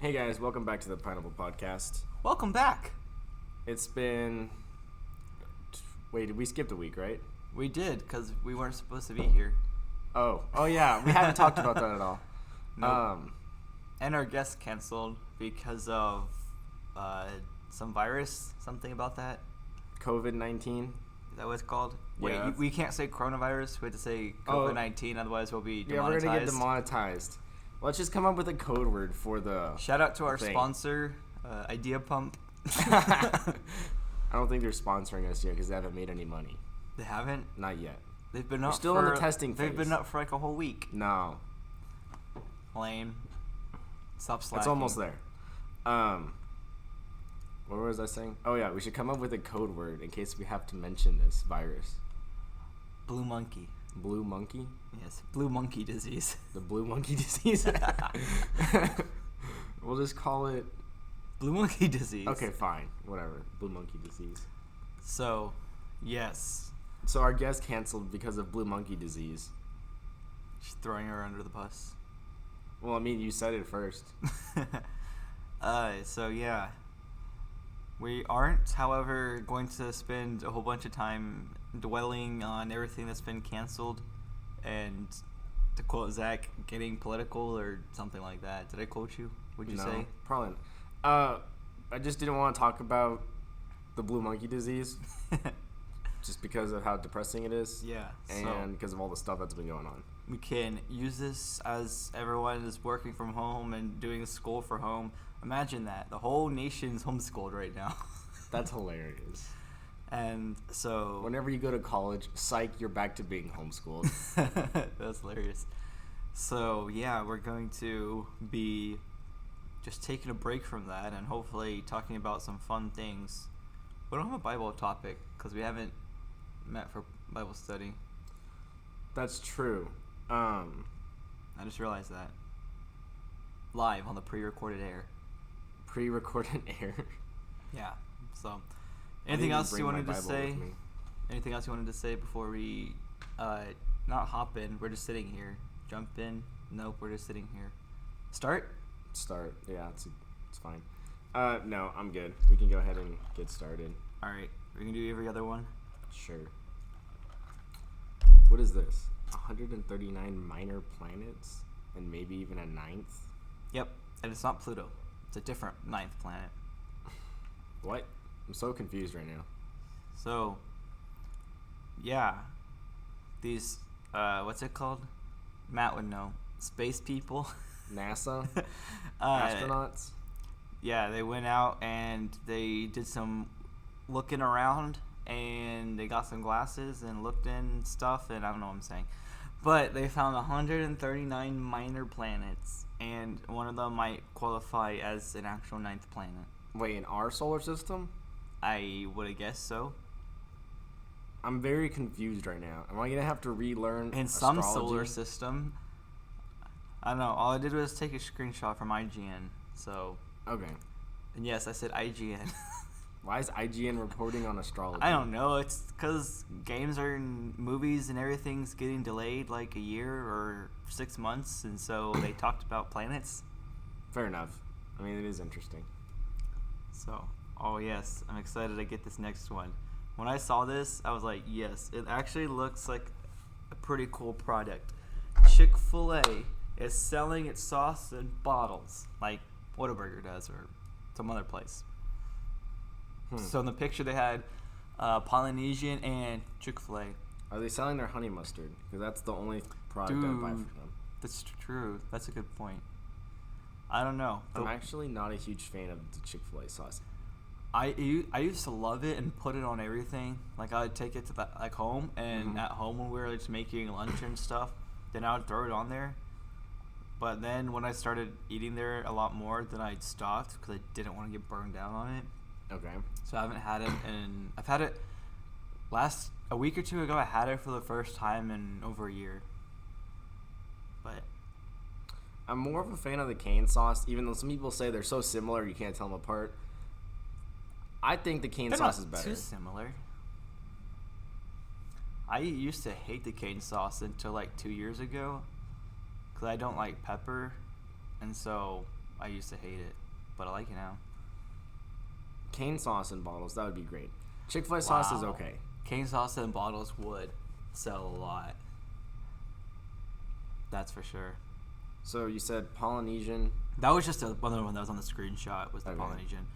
Hey guys, welcome back to the Pineapple Podcast. Welcome back. It's been... Wait, we skipped a week, right? We did, because we weren't supposed to be here. Oh yeah, we haven't talked about that at all. Nope. And our guest canceled because of some virus, something about that. COVID-19. Is that what it's called? Yeah. Wait, we can't say coronavirus. We have to say COVID-19, otherwise we'll be demonetized. Yeah, we're going to get demonetized. Let's just come up with a code word for the... Shout out to our thing. sponsor, Idea Pump. I don't think they're sponsoring us yet because they haven't made any money. They haven't? Not yet. They've been We're up still for, in the testing phase. They've been up for like a whole week. No. Lame. Stop slacking. It's almost there. What was I saying? Oh yeah, we should come up with a code word in case we have to mention this virus. Blue monkey. Blue monkey? Yes, blue monkey disease. The blue monkey disease? We'll just call it... Blue monkey disease. Okay, fine. Whatever. Blue monkey disease. So, yes. So our guest canceled because of blue monkey disease. Just throwing her under the bus. Well, I mean, you said it first. So yeah. We aren't, however, going to spend a whole bunch of time dwelling on everything that's been canceled and, to quote Zach, getting political or something like that. Did I quote you? Would you say? Probably not. I just didn't want to talk about the blue monkey disease just because of how depressing it is. Yeah. And because of all the stuff that's been going on. We can use this as everyone is working from home and doing school from home. Imagine that. The whole nation's homeschooled right now. That's hilarious. And so... Whenever you go to college, psych, you're back to being homeschooled. That's hilarious. So, yeah, we're going to be just taking a break from that and hopefully talking about some fun things. We don't have a Bible topic because we haven't met for Bible study. That's true. I just realized that. Live on the pre-recorded air. Pre-recorded air. Yeah. So, anything else you wanted to say? Anything else you wanted to say before we not hop in? We're just sitting here. Jump in? Nope, we're just sitting here. Start? Start. Yeah, it's fine. No, I'm good. We can go ahead and get started. All right. We can do every other one. Sure. What is this? 139 minor planets and maybe even a ninth? Yep. And it's not Pluto. It's a different ninth planet. What? I'm so confused right now. So, yeah. These, what's it called? Matt would know. Space people. NASA? Astronauts? Yeah, they went out and they did some looking around and they got some glasses and looked in stuff and I don't know what I'm saying. But they found 139 minor planets and one of them might qualify as an actual ninth planet. Wait, in our solar system? I would have guessed so. I'm very confused right now. Am I going to have to relearn in astrology? Some solar system? I don't know. All I did was take a screenshot from IGN. So. Okay. And yes, I said IGN. Why is IGN reporting on astrology? I don't know. It's because games are in movies and everything's getting delayed like a year or 6 months. And so they talked about planets. Fair enough. I mean, it is interesting. So, oh yes, I'm excited to get this next one. When I saw this, I was like, yes, it actually looks like a pretty cool product. Chick-fil-A is selling its sauce in bottles, like Whataburger does or some other place. So in the picture they had Polynesian and Chick-fil-A. Are they selling their honey mustard? Because that's the only product I buy from them. That's true. That's a good point. I don't know. I'm actually not a huge fan of the Chick-fil-A sauce. I used to love it and put it on everything. Like I would take it to home and at home when we were just making lunch and stuff, then I would throw it on there. But then when I started eating there a lot more, then I stopped because I didn't want to get burned down on it. Okay. So I haven't had it, and I've had it a week or two ago. I had it for the first time in over a year. But I'm more of a fan of the cane sauce, even though some people say they're so similar you can't tell them apart. I think the cane sauce is better. Too similar. I used to hate the cane sauce until like 2 years ago because I don't like pepper, and so I used to hate it, but I like it now. Cane sauce in bottles, that would be great. Chick-fil-A sauce is okay. Cane sauce in bottles would sell a lot. That's for sure. So you said Polynesian. That was just another one that was on the screenshot, was the Polynesian.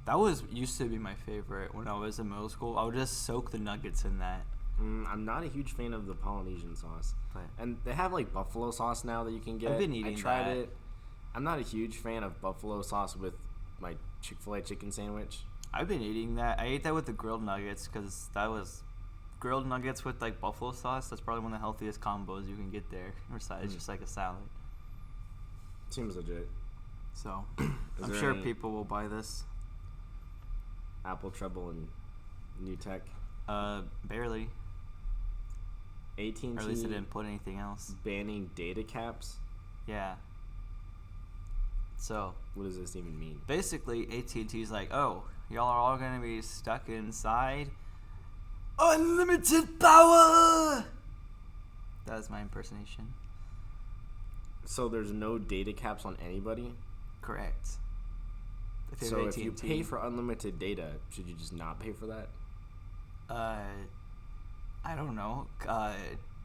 That used to be my favorite when I was in middle school. I would just soak the nuggets in that. I'm not a huge fan of the Polynesian sauce. But And they have like buffalo sauce now that you can get. I've been eating I tried that. it. I'm not a huge fan of buffalo sauce with my Chick-fil-A chicken sandwich. I've been eating that. I ate that with the grilled nuggets because that was grilled nuggets with like buffalo sauce. That's probably one of the healthiest combos you can get there. Besides just like a salad. Seems legit. So Is I'm there sure any people will buy this. Apple Trouble and New Tech. Barely. AT&T Or at least I didn't put anything else. banning data caps. Yeah. So What does this even mean? basically, AT&T's like, oh, y'all are all gonna be stuck inside. Unlimited power. That is my impersonation. So there's no data caps on anybody? Correct. If you So have if you AT&T, pay for unlimited data, should you just not pay for that? I don't know.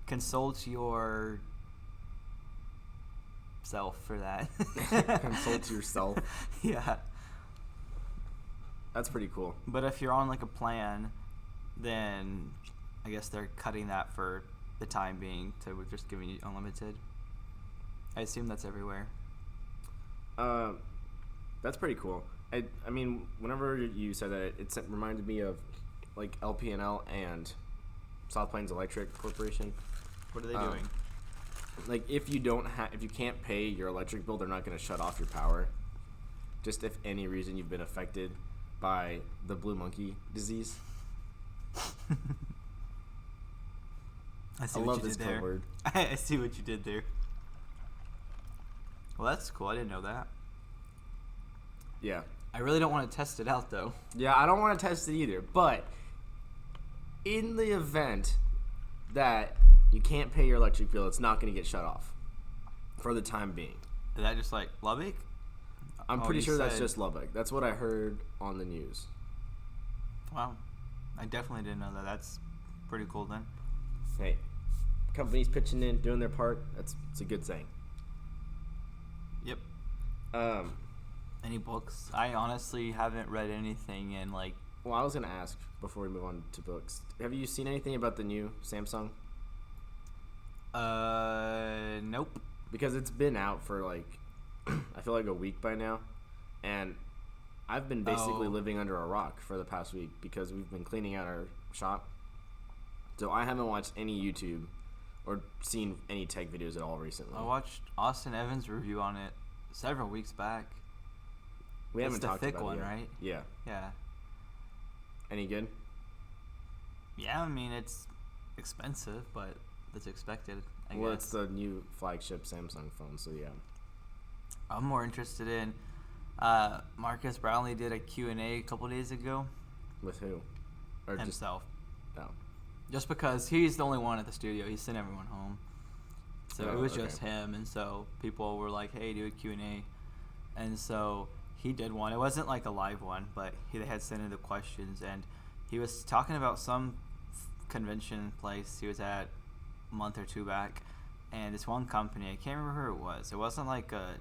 Consult your self for that. Consult yourself. Yeah. That's pretty cool. But if you're on like a plan, then I guess they're cutting that for the time being to just giving you unlimited. I assume that's everywhere. That's pretty cool. I mean, whenever you said that, it reminded me of like LPNL and South Plains Electric Corporation. What are they doing? Like if you can't pay your electric bill, they're not going to shut off your power. Just if any reason you've been affected by the blue monkey disease. I love this code word. I see what you did there. Well, that's cool. I didn't know that. Yeah. I really don't want to test it out, though. Yeah, I don't want to test it either. But in the event that you can't pay your electric bill, it's not going to get shut off for the time being. Is that just like Lubbock? I'm pretty sure that's just Lubbock. That's what I heard on the news. Wow. I definitely didn't know that. That's pretty cool then. Hey, companies pitching in, doing their part. It's a good thing. Yep. Um, Any books? I honestly haven't read anything in like. well, I was gonna ask before we move on to books. Have you seen anything about the new Samsung? Nope. Because it's been out for like, I feel like a week by now, and I've been basically living under a rock for the past week because we've been cleaning out our shop. So I haven't watched any YouTube or seen any tech videos at all recently. I watched Austin Evans' review on it several weeks back. We haven't the talked thick about one, it yet. right? Yeah. Yeah. Any good? Yeah, I mean it's expensive, but it's expected. I Well, guess. it's the new flagship Samsung phone, so yeah. I'm more interested in. Marcus Brownlee did a Q&A a couple days ago. With who? Or Himself. just Just because he's the only one at the studio. He sent everyone home. So it was okay. just him. And so people were like, hey, do a Q&A. And so he did one. It wasn't like a live one, but they had sent in the questions. And he was talking about some convention place he was at a month or two back. And this one company, I can't remember who it was. It wasn't like a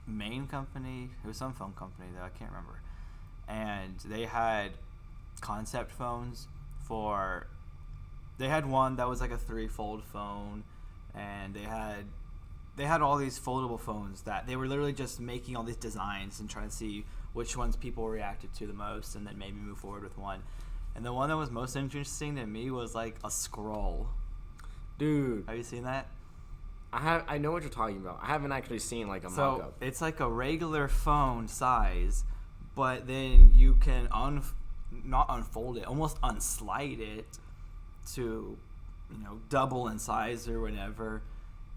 main company. It was some phone company, though. I can't remember. And they had concept phones for, they had one that was like a 3-fold phone, and they had all these foldable phones that they were literally just making all these designs and trying to see which ones people reacted to the most, and then maybe move forward with one. And the one that was most interesting to me was like a scroll. Dude, Have you seen that? I know what you're talking about. I haven't actually seen like a mock-up. It's like a regular phone size, but then you can not unfold it, almost unslide it to, double in size or whatever.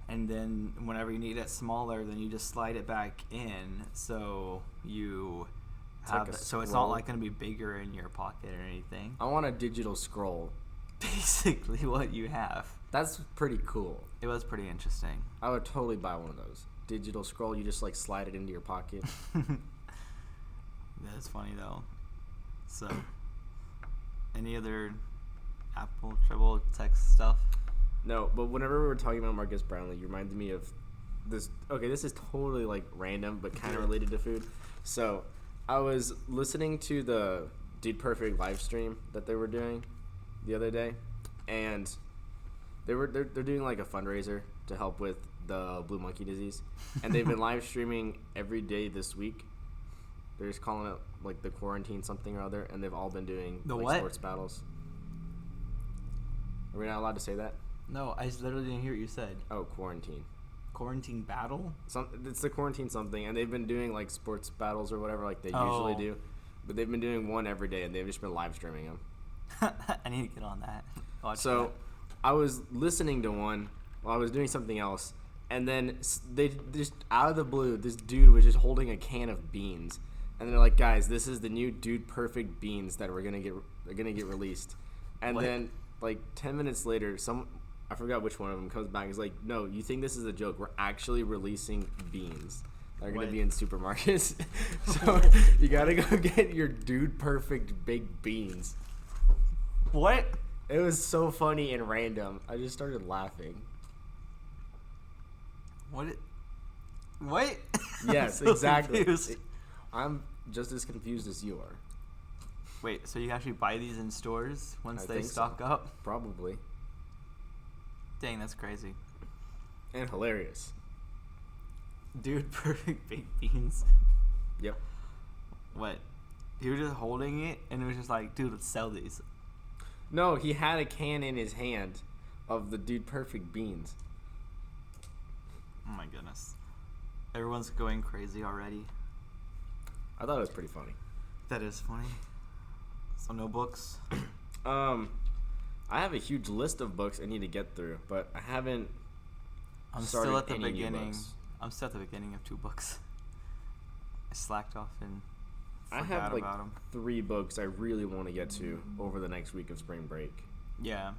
And then whenever you need it smaller, then you just slide it back in. So you have like a so it's not scroll. like going to be bigger in your pocket or anything. I want a digital scroll. Basically what you have. That's pretty cool. It was pretty interesting. I would totally buy one of those. digital scroll. You just like slide it into your pocket. That's funny though. So, any other Apple Treble text stuff? No, but whenever we were talking about Marcus Brownlee, you reminded me of this. Okay, this is totally like random, but kind of related to food. So, I was listening to the Dude Perfect live stream that they were doing the other day, and they're doing like a fundraiser to help with the blue monkey disease, and they've been live streaming every day this week. They're just calling it like the quarantine something or other, and they've all been doing The like what? sports battles. Are we not allowed to say that? No, I literally didn't hear what you said. Oh, quarantine. Quarantine battle? It's the quarantine something, and they've been doing like sports battles or whatever like they usually do, but they've been doing one every day, and they've just been live streaming them. I need to get on that. Watch So, that. I was listening to one while I was doing something else, and then they just out of the blue, this dude was just holding a can of beans, and they're like, "Guys, this is the new Dude Perfect beans that they're gonna get released." And What? then like 10 minutes later, I forgot which one of them comes back and is like, "No, you think this is a joke? We're actually releasing beans. They're going to What? be in supermarkets. So you got to go get your Dude Perfect baked beans." What? It was so funny and random. I just started laughing. What? What? Yes, I'm so exactly. confused. I'm just as confused as you are. Wait, so you actually buy these in stores once I they think so. stock up? Probably. Dang, that's crazy. And hilarious. Dude, perfect baked beans. Yep. What? He was just holding it, and it was just like, dude, let's sell these. No, he had a can in his hand of the Dude Perfect beans. Oh my goodness. Everyone's going crazy already. I thought it was pretty funny. That is funny. So no books? I have a huge list of books I need to get through, but I haven't I'm started still at the any new beginning. books. I'm still at the beginning of 2 books. I slacked off and I forgot have like about them. 3 books I really want to get to over the next week of spring break. Yeah.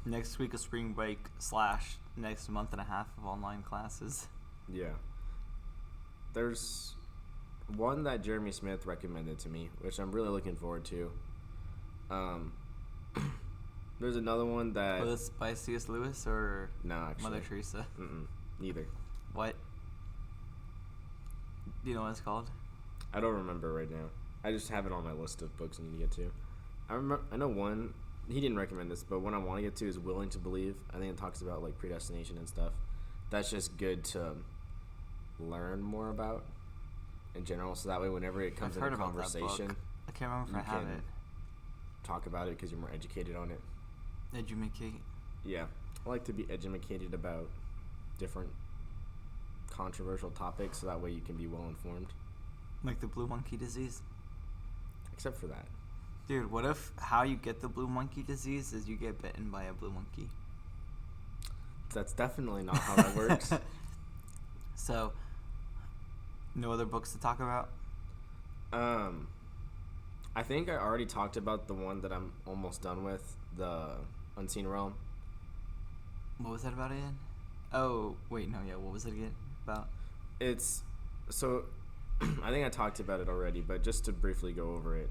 Next week of spring break / next month and a half of online classes. Yeah. There's one that Jeremy Smith recommended to me, which I'm really looking forward to. There's another one that... Was this by C.S. Lewis or No, actually. Mother Teresa? Neither. What? Do you know what it's called? I don't remember right now. I just have it on my list of books I need to get to. I know one... He didn't recommend this, but one I want to get to is Willing to Believe. I think it talks about like predestination and stuff. That's just good to learn more about in general, so that way whenever it comes I've heard into about that conversation, book. I can't remember if I have can it. talk about it because you're more educated on it. Edumacate. Yeah, I like to be educated about different controversial topics, so that way you can be well informed. Like the blue monkey disease? Except for that. Dude, what if how you get the blue monkey disease is you get bitten by a blue monkey? That's definitely not how that works. So, no other books to talk about? I think I already talked about the one that I'm almost done with, the Unseen Realm. What was that about again? Oh, wait, no, yeah, what was it again about? It's so I think I talked about it already, but just to briefly go over it.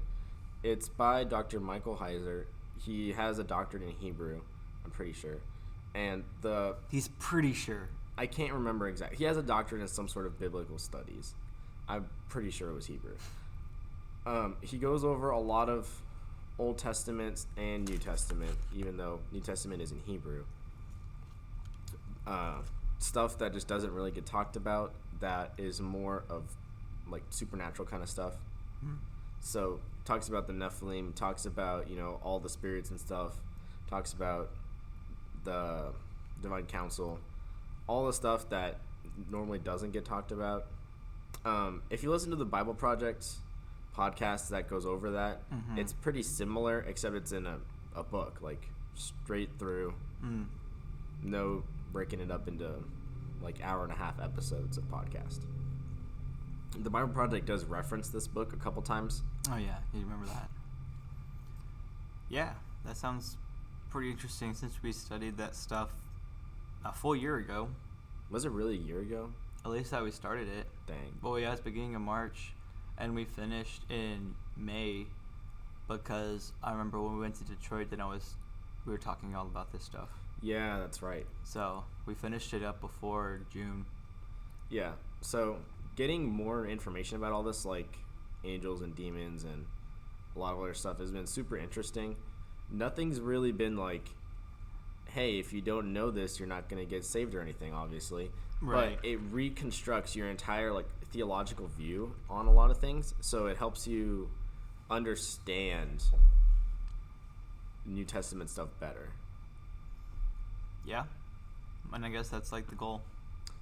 It's by Dr. Michael Heiser. He has a doctorate in Hebrew, I'm pretty sure. And He's pretty sure. I can't remember exactly. He has a doctorate in some sort of biblical studies. I'm pretty sure it was Hebrew. He goes over a lot of Old Testament and New Testament, even though New Testament is in Hebrew. Stuff that just doesn't really get talked about, that is more of like supernatural kind of stuff. So talks about the Nephilim, talks about, all the spirits and stuff, talks about the divine council, all the stuff that normally doesn't get talked about. If you listen to the Bible Project podcast that goes over that, it's pretty similar, except it's in a book, like straight through, no breaking it up into like hour-and-a-half episodes of podcast. The Bible Project does reference this book a couple times. Oh, yeah, you remember that. Yeah, that sounds pretty interesting since we studied that stuff a full year ago. Was it really a year ago? At least how we started it. Dang. Well, yeah, it's beginning of March, and we finished in May, because I remember when we went to Detroit, then we were talking all about this stuff. Yeah, that's right. So we finished it up before June. Yeah. So getting more information about all this, like angels and demons and a lot of other stuff, has been super interesting. Nothing's really been like, hey, if you don't know this, you're not going to get saved or anything, obviously. Right. But it reconstructs your entire like theological view on a lot of things, so it helps you understand New Testament stuff better. Yeah. And I guess that's like the goal.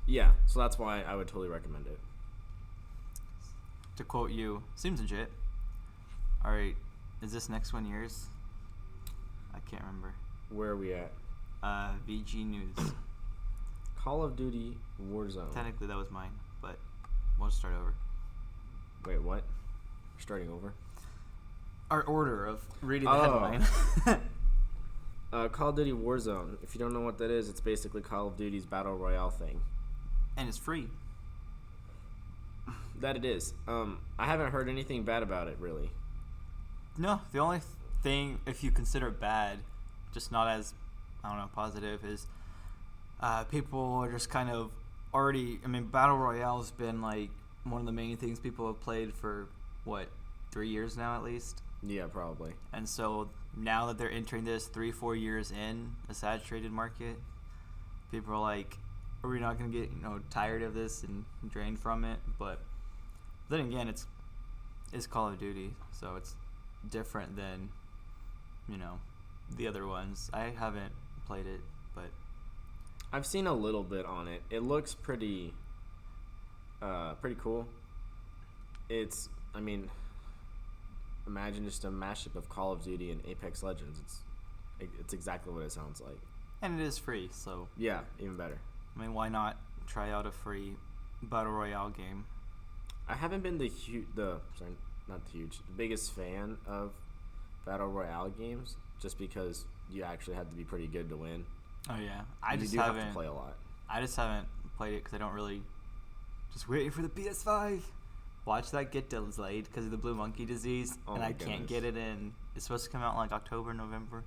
Yeah, so that's why I would totally recommend it. To quote you, seems legit. All right, is this next one yours? I can't remember. Where are we at? VG News. Call of Duty Warzone. Technically, that was mine, but we'll start over. Wait, what? Starting over? Our order of reading the headline. Call of Duty Warzone. If you don't know what that is, it's basically Call of Duty's Battle Royale thing. And it's free. That it is. I haven't heard anything bad about it, really. No, the only thing, if you consider it bad, just not as, I don't know, positive, is people are just kind of already, I mean, Battle Royale has been like one of the main things people have played for, 3 years now at least? Yeah, probably. And so now that they're entering this 3-4 years in a saturated market, people are like, are we not going to get tired of this and drained from it? But then again, it's Call of Duty, so it's different than the other ones. I haven't played it, but I've seen a little bit on it. It looks pretty cool. It's, I mean, imagine just a mashup of Call of Duty and Apex Legends. It's exactly what it sounds like. And it is free, so yeah, even better. I mean, why not try out a free Battle Royale game? I haven't been the biggest fan of Battle Royale games, just because you actually have to be pretty good to win. Oh yeah, You have to play a lot. I just haven't played it because I don't really. Just waiting for the PS5. Watch that get delayed because of the blue monkey disease, and I can't get it in. It's supposed to come out in like October, November.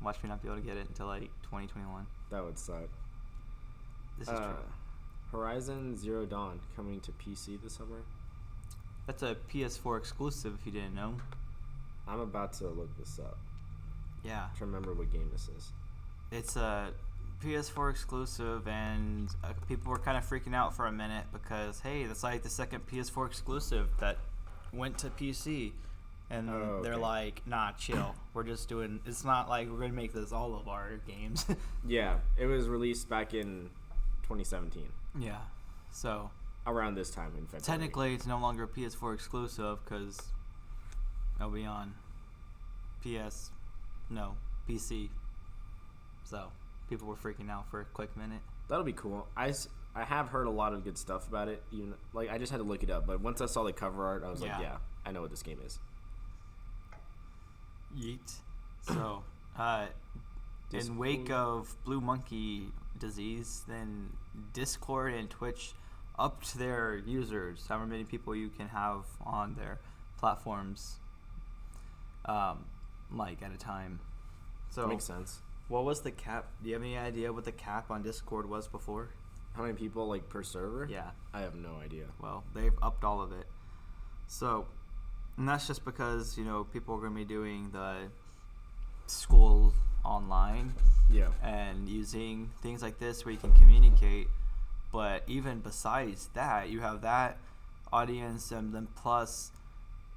Watch me not be able to get it until like 2021. That would suck. This is true. Horizon Zero Dawn coming to PC this summer. That's a PS4 exclusive, if you didn't know. I'm about to look this up. Yeah. To remember what game this is. It's a PS4 exclusive, and people were kind of freaking out for a minute because, hey, that's like the second PS4 exclusive that went to PC. And they're like, nah, chill. We're just doing, it's not like we're going to make this all of our games. Yeah, it was released back in 2017. Yeah, so. Around this time in February. Technically, it's no longer a PS4 exclusive because it'll be on PC. So, people were freaking out for a quick minute. That'll be cool. I have heard a lot of good stuff about it. Even like I just had to look it up, but once I saw the cover art, I was like, yeah, I know what this game is. Yeet. So, in wake of blue monkey disease, then Discord and Twitch upped their users, however many people you can have on their platforms, like at a time. So that makes sense. What was the cap? Do you have any idea what the cap on Discord was before? How many people like per server? Yeah. I have no idea. Well, they've upped all of it. So, and that's just because, people are going to be doing the school online. Yeah. And using things like this where you can communicate. But even besides that, you have that audience, and then plus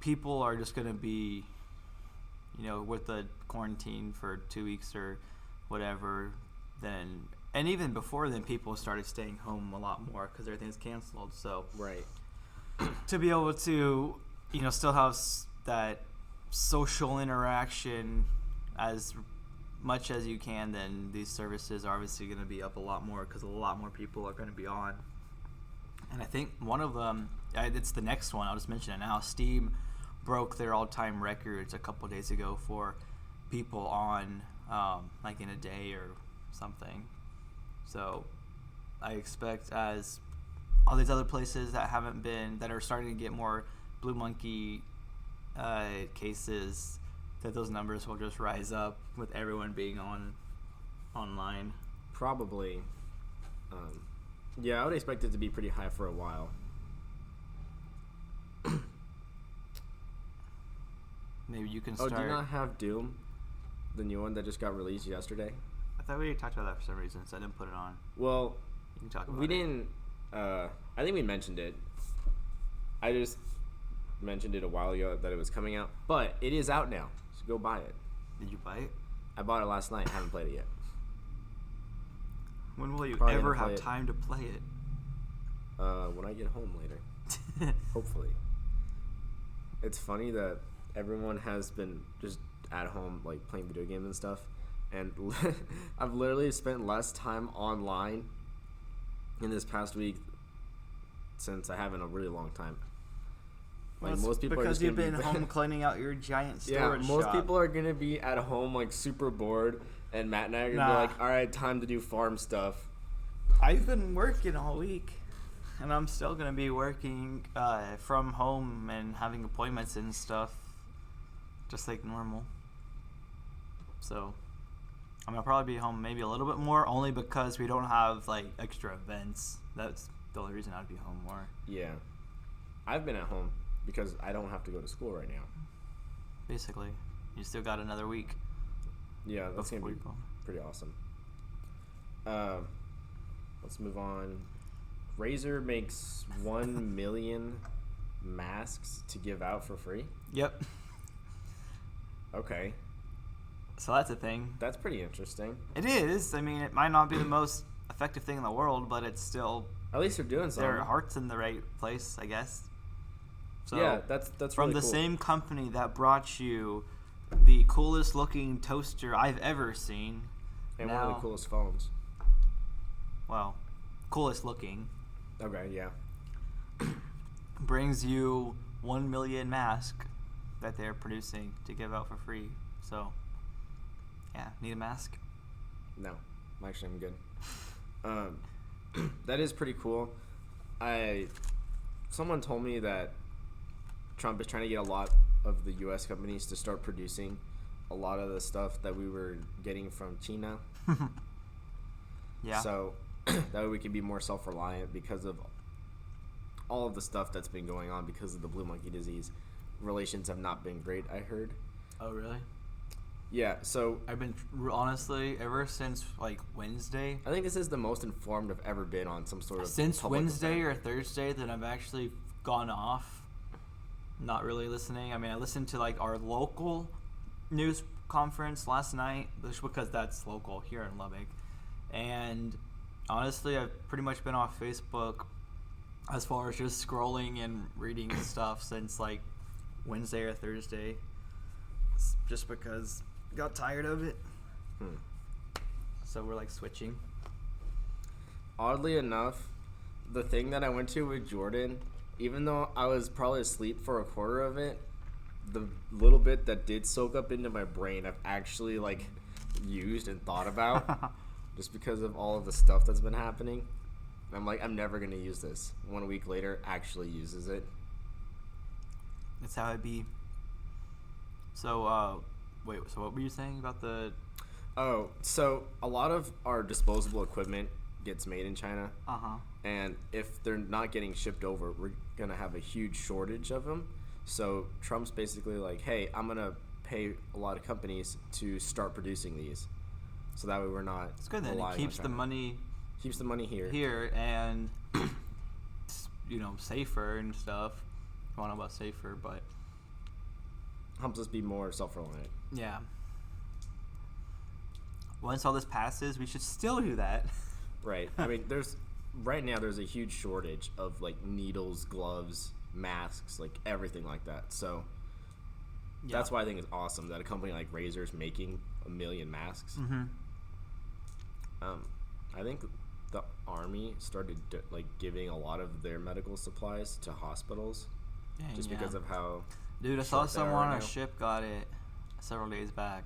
people are just going to be, with the quarantine for 2 weeks or whatever, then, and even before then, people started staying home a lot more because everything's canceled. So, right. To be able to, still have that social interaction as much as you can, then these services are obviously going to be up a lot more because a lot more people are going to be on. And I think one of them, it's the next one, I'll just mention it now. Steam broke their all-time records a couple days ago for people on, like in a day or something. So I expect as all these other places that haven't been, that are starting to get more blue monkey cases, that those numbers will just rise up with everyone being online. Probably. Yeah, I would expect it to be pretty high for a while. Maybe you can start. Oh, do you not have Doom? The new one that just got released yesterday? I thought we talked about that for some reason, so I didn't put it on. Well, You can talk about we it. didn't. I think we mentioned it. I just mentioned it a while ago that it was coming out, but it is out now. So go buy it. Did you buy it? I bought it last night. Haven't played it yet. When will you Probably ever gonna play have it. time to play it? When I get home later, hopefully. It's funny that everyone has been just at home, like playing video games and stuff, and I've literally spent less time online in this past week since I have in a really long time. Like Well, most people are because just you've gonna been be home cleaning out your giant storage yeah, most shop. people are gonna be at home like super bored, and Matt and I are gonna be Nah. like, all right, time to do farm stuff. I've been working all week, and I'm still gonna be working from home and having appointments and stuff, just like normal. So I'm gonna probably be home maybe a little bit more, only because we don't have like extra events. That's the only reason I'd be home more. Yeah, I've been at home because I don't have to go to school right now. Basically, you still got another week. Yeah, that's gonna before be you go. pretty awesome. Let's move on. Razer makes 1 million masks to give out for free. Yep. Okay, So that's a thing. that's pretty interesting. It is. I mean, it might not be the most effective thing in the world, but it's still, At least they're doing something. their heart's in the right place, I guess. So yeah, that's from really the cool. same company that brought you the coolest looking toaster I've ever seen. and now, one of the coolest phones. well, coolest looking, Okay, yeah. brings you 1 million masks that they're producing to give out for free. So, yeah, need a mask? No, actually, I'm good. That is pretty cool. Someone told me that Trump is trying to get a lot of the U.S. companies to start producing a lot of the stuff that we were getting from China. Yeah. So that way we can be more self-reliant because of all of the stuff that's been going on because of the blue monkey disease. Relations have not been great, I heard. Oh, really? Yeah, so I've been, honestly, ever since, like, Wednesday. I think this is the most informed I've ever been on some sort of Since public Wednesday event. or Thursday that I've actually gone off, not really listening. I mean, I listened to like our local news conference last night, just because that's local here in Lubbock. And honestly, I've pretty much been off Facebook as far as just scrolling and reading stuff since like Wednesday or Thursday, just because I got tired of it. So we're like switching. Oddly enough, the thing that I went to with Jordan, even though I was probably asleep for a quarter of it, the little bit that did soak up into my brain, I've actually like used and thought about, just because of all of the stuff that's been happening. I'm like, I'm never gonna use this. 1 week later, actually uses it. That's how it be. So, wait, so what were you saying about the... Oh, so a lot of our disposable equipment gets made in China. Uh-huh. And if they're not getting shipped over, we're going to have a huge shortage of them. So Trump's basically like, hey, I'm going to pay a lot of companies to start producing these. So that way we're not It's good then. It relying keeps on the China. money Keeps the money here. and, you know, safer and stuff. I don't know about safer, but... Helps us be more self-reliant. Yeah. Once all this passes, we should still do that. Right. I mean, right now there's a huge shortage of like needles, gloves, masks, like everything like that. So Yeah. that's why I think it's awesome that a company like Razer's making 1 million masks. Mm-hmm. I think the Army started like giving a lot of their medical supplies to hospitals just because of how. Dude, I saw short they are someone right on a now. ship got it several days back.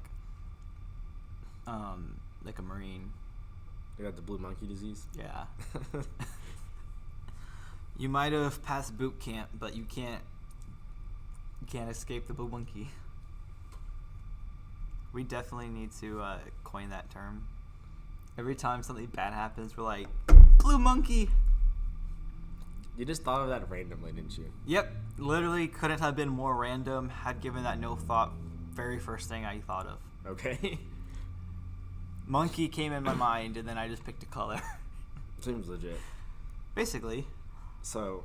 Like a Marine. You got the blue monkey disease? Yeah. You might have passed boot camp, but you can't escape the blue monkey. We definitely need to coin that term. Every time something bad happens, we're like, blue monkey. You just thought of that randomly, didn't you? Yep. Literally couldn't have been more random. Had given that no thought. Very first thing I thought of. Okay. Monkey came in my mind, and then I just picked a color. Seems legit. Basically. So,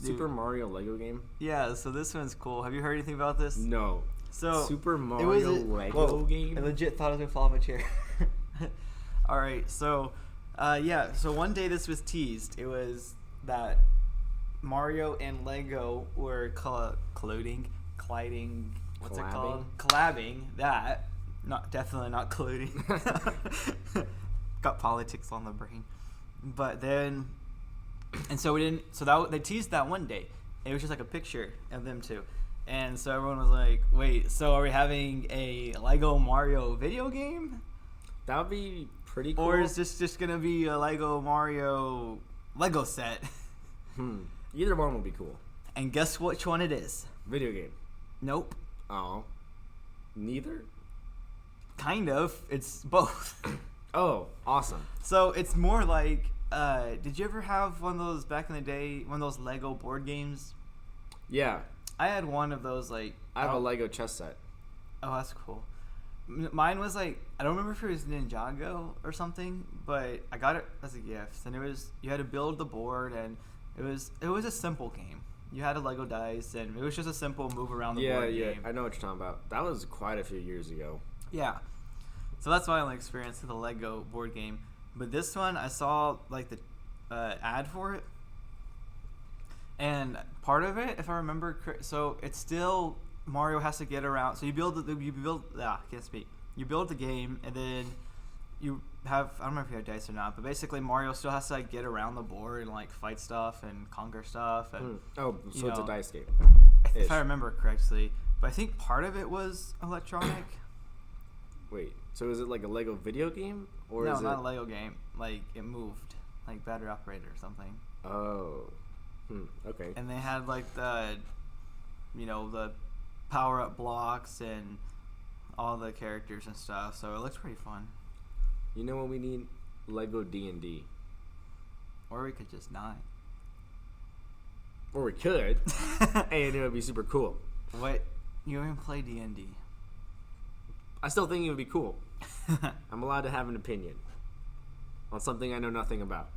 Super Mario Lego game? Yeah, so this one's cool. Have you heard anything about this? No. So Super Mario Lego game? I legit thought I was going to fall on my chair. All right, so, so one day this was teased. It was that Mario and Lego were collabing, what's it called? Collabing, that. Definitely not colluding. Got politics on the brain. But then, and so they teased that one day. It was just like a picture of them two. And so everyone was like, wait, so are we having a Lego Mario video game? That would be pretty cool. Or is this just going to be a Lego Mario Lego set? Either one would be cool. And guess which one it is? Video game. Nope. Oh. Neither? Kind of. It's both. Oh, awesome. So it's more like, did you ever have one of those back in the day, one of those Lego board games? Yeah. I had one of those, like... I have a Lego chess set. Oh, that's cool. Mine was like, I don't remember if it was Ninjago or something, but I got it as a gift. And it was, you had to build the board, and it was a simple game. You had a Lego dice, and it was just a simple move around the board game. Yeah, I know what you're talking about. That was quite a few years ago. Yeah. So that's my only experience with the Lego board game. But this one, I saw like the ad for it. And part of it, if I remember, so it's still Mario has to get around. So you build You build the game, and then you have, I don't remember if you have dice or not, but basically Mario still has to like get around the board and like fight stuff and conquer stuff. And Oh, so it's a dice game. If I remember correctly, but I think part of it was electronic. Wait, so is it like a Lego video game, or no, is not a Lego game. Like it moved, like battery operated or something. Oh. Okay. And they had like the power up blocks and all the characters and stuff. So it looks pretty fun. You know what we need? Lego D&D. Or we could just not. Or we could, and it would be super cool. What? You don't even play D&D. I still think it would be cool. I'm allowed to have an opinion on something I know nothing about.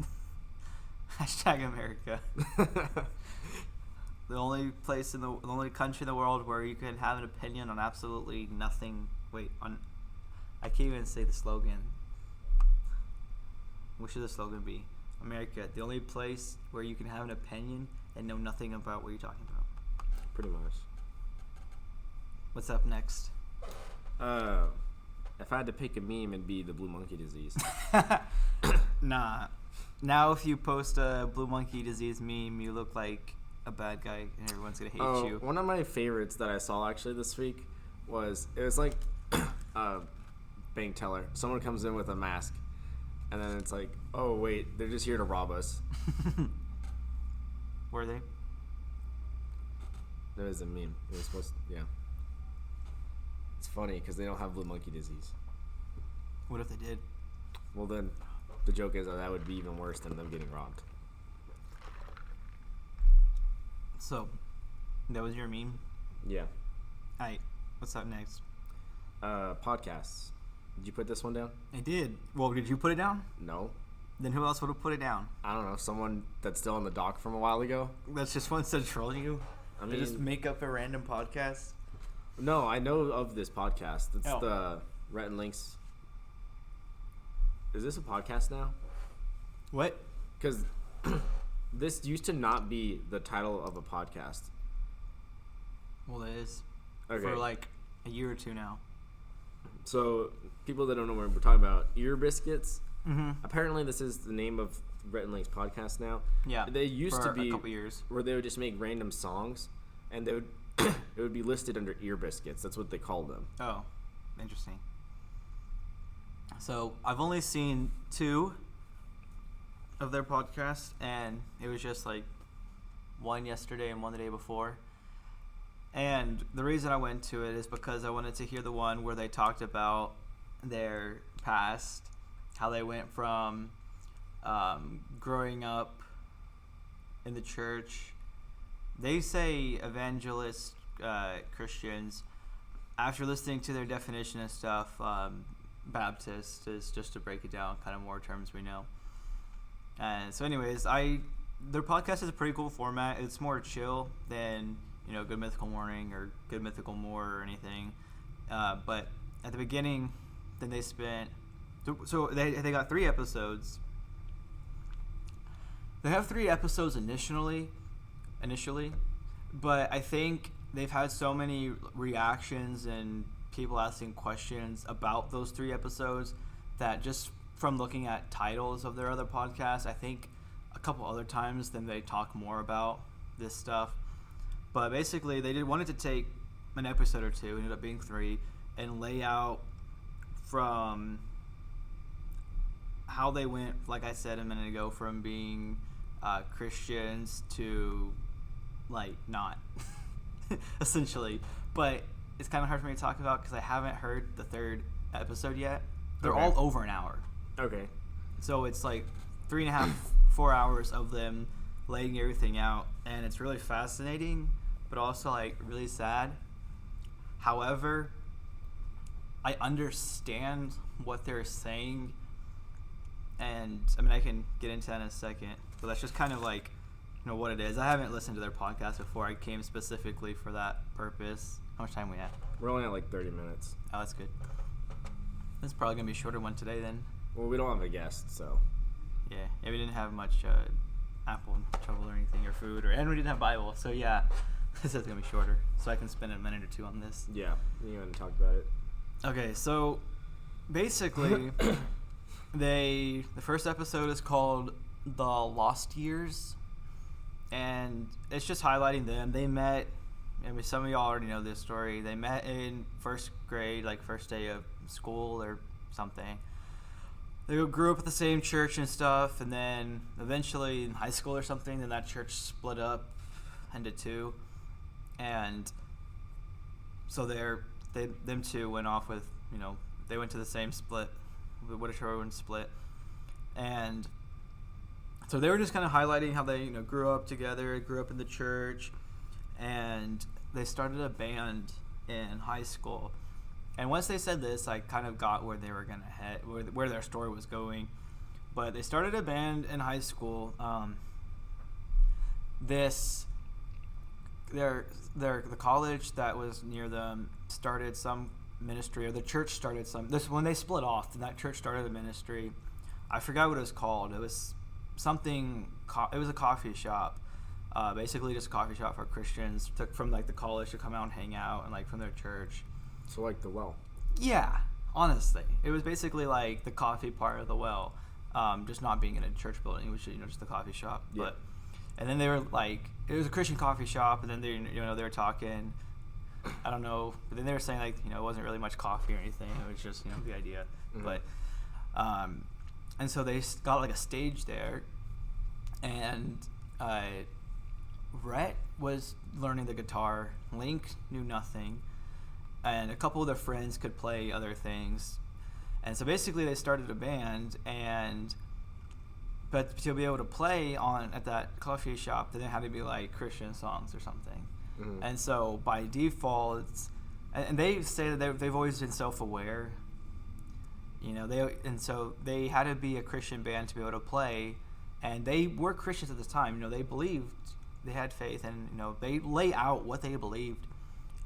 Hashtag America. The only country in the world where you can have an opinion on absolutely nothing. I can't even say the slogan. What should the slogan be? America, the only place where you can have an opinion and know nothing about what you're talking about. Pretty much. What's up next? If I had to pick a meme, it'd be the blue monkey disease. Nah. Now if you post a blue monkey disease meme, you look like a bad guy and everyone's going to hate you. One of my favorites that I saw actually this week was like bank teller. Someone comes in with a mask, and then it's like, oh wait, they're just here to rob us. Were they? That was a meme. It was supposed to, yeah. It's funny because they don't have blue monkey disease. What if they did? Well then, the joke is that would be even worse than them getting robbed. So, that was your meme? Yeah. Alright, what's up next? Podcasts. Did you put this one down? I did. Well, did you put it down? No. Then who else would have put it down? I don't know. Someone that's still on the dock from a while ago. That's just wants to troll you? I mean, they just make up a random podcast? No, I know of this podcast. It's the Rhett and Links. Is this a podcast now? What? Because this used to not be the title of a podcast. Well, it is. Okay. For like a year or two now. So, people that don't know what we're talking about, Ear Biscuits. Mm-hmm. Apparently, this is the name of Rhett and Link's podcast now. Yeah. They used to be a couple years where they would just make random songs, and they would it would be listed under Ear Biscuits. That's what they called them. Oh, interesting. So I've only seen 2 of their podcasts, and it was just like one yesterday and one the day before. And the reason I went to it is because I wanted to hear the one where they talked about their past, how they went from growing up in the church. They say evangelist Christians, after listening to their definition and stuff, Baptist is, just to break it down, kind of more terms we know. And so anyways, their podcast is a pretty cool format. It's more chill than, Good Mythical Morning or Good Mythical More or anything. But at the beginning, then they spent... So they got 3 episodes. They have 3 episodes initially, but I think they've had so many reactions and people asking questions about those 3 episodes that just from looking at titles of their other podcasts, I think a couple other times then they talk more about this stuff. But basically, they wanted to take an episode or 2, ended up being 3, and lay out from how they went, like I said a minute ago, from being Christians to, like, not, essentially. But it's kind of hard for me to talk about because I haven't heard the 3rd episode yet. They're all over an hour. Okay. So it's like 3.5, 4 hours of them laying everything out, and it's really fascinating, but also like really sad. However, I understand what they're saying, and I mean I can get into that in a second, but that's just kind of like what it is. I haven't listened to their podcast before. I came specifically for that purpose. How much time we have? We're only at like 30 minutes. Oh, that's good. This is probably gonna be a shorter one today then. Well, we don't have a guest, so. Yeah, we didn't have much Apple trouble or anything, or food, and we didn't have Bible, so yeah, this is gonna be shorter, so I can spend a minute or 2 on this. Yeah, you want to talk about it. Okay, so basically, the first episode is called The Lost Years, and it's just highlighting them. They met, I mean, some of y'all already know this story. They met in 1st grade, like first day of school or something. They grew up at the same church and stuff, and then eventually in high school or something, then that church split up into 2, and so them 2 went off with, they went to the same split, whichever one split, and so they were just kind of highlighting how they grew up together, grew up in the church, and they started a band in high school. And once they said this, I kind of got where they were going to head, where their story was going. But they started a band in high school. The college that was near them started some ministry, or the church started when they split off, that church started a ministry. I forgot what it was called. It was something, it was a coffee shop. Basically just a coffee shop for Christians, took from like the college to come out and hang out, and like from their church. So like the Well. Yeah, honestly, it was basically like the coffee part of the Well, just not being in a church building, which just the coffee shop. Yeah. But and then they were like, it was a Christian coffee shop, and then they they were talking, I don't know, but then they were saying like it wasn't really much coffee or anything. It was just the idea. Mm-hmm. But and so they got like a stage there, and Rhett was learning the guitar. Link knew nothing. And a couple of their friends could play other things. And so basically they started a band, but to be able to play at that coffee shop, then it had to be like Christian songs or something. Mm-hmm. And so by default, and they say that they've always been self-aware, and so they had to be a Christian band to be able to play, and they were Christians at the time. They believed, they had faith, and they lay out what they believed.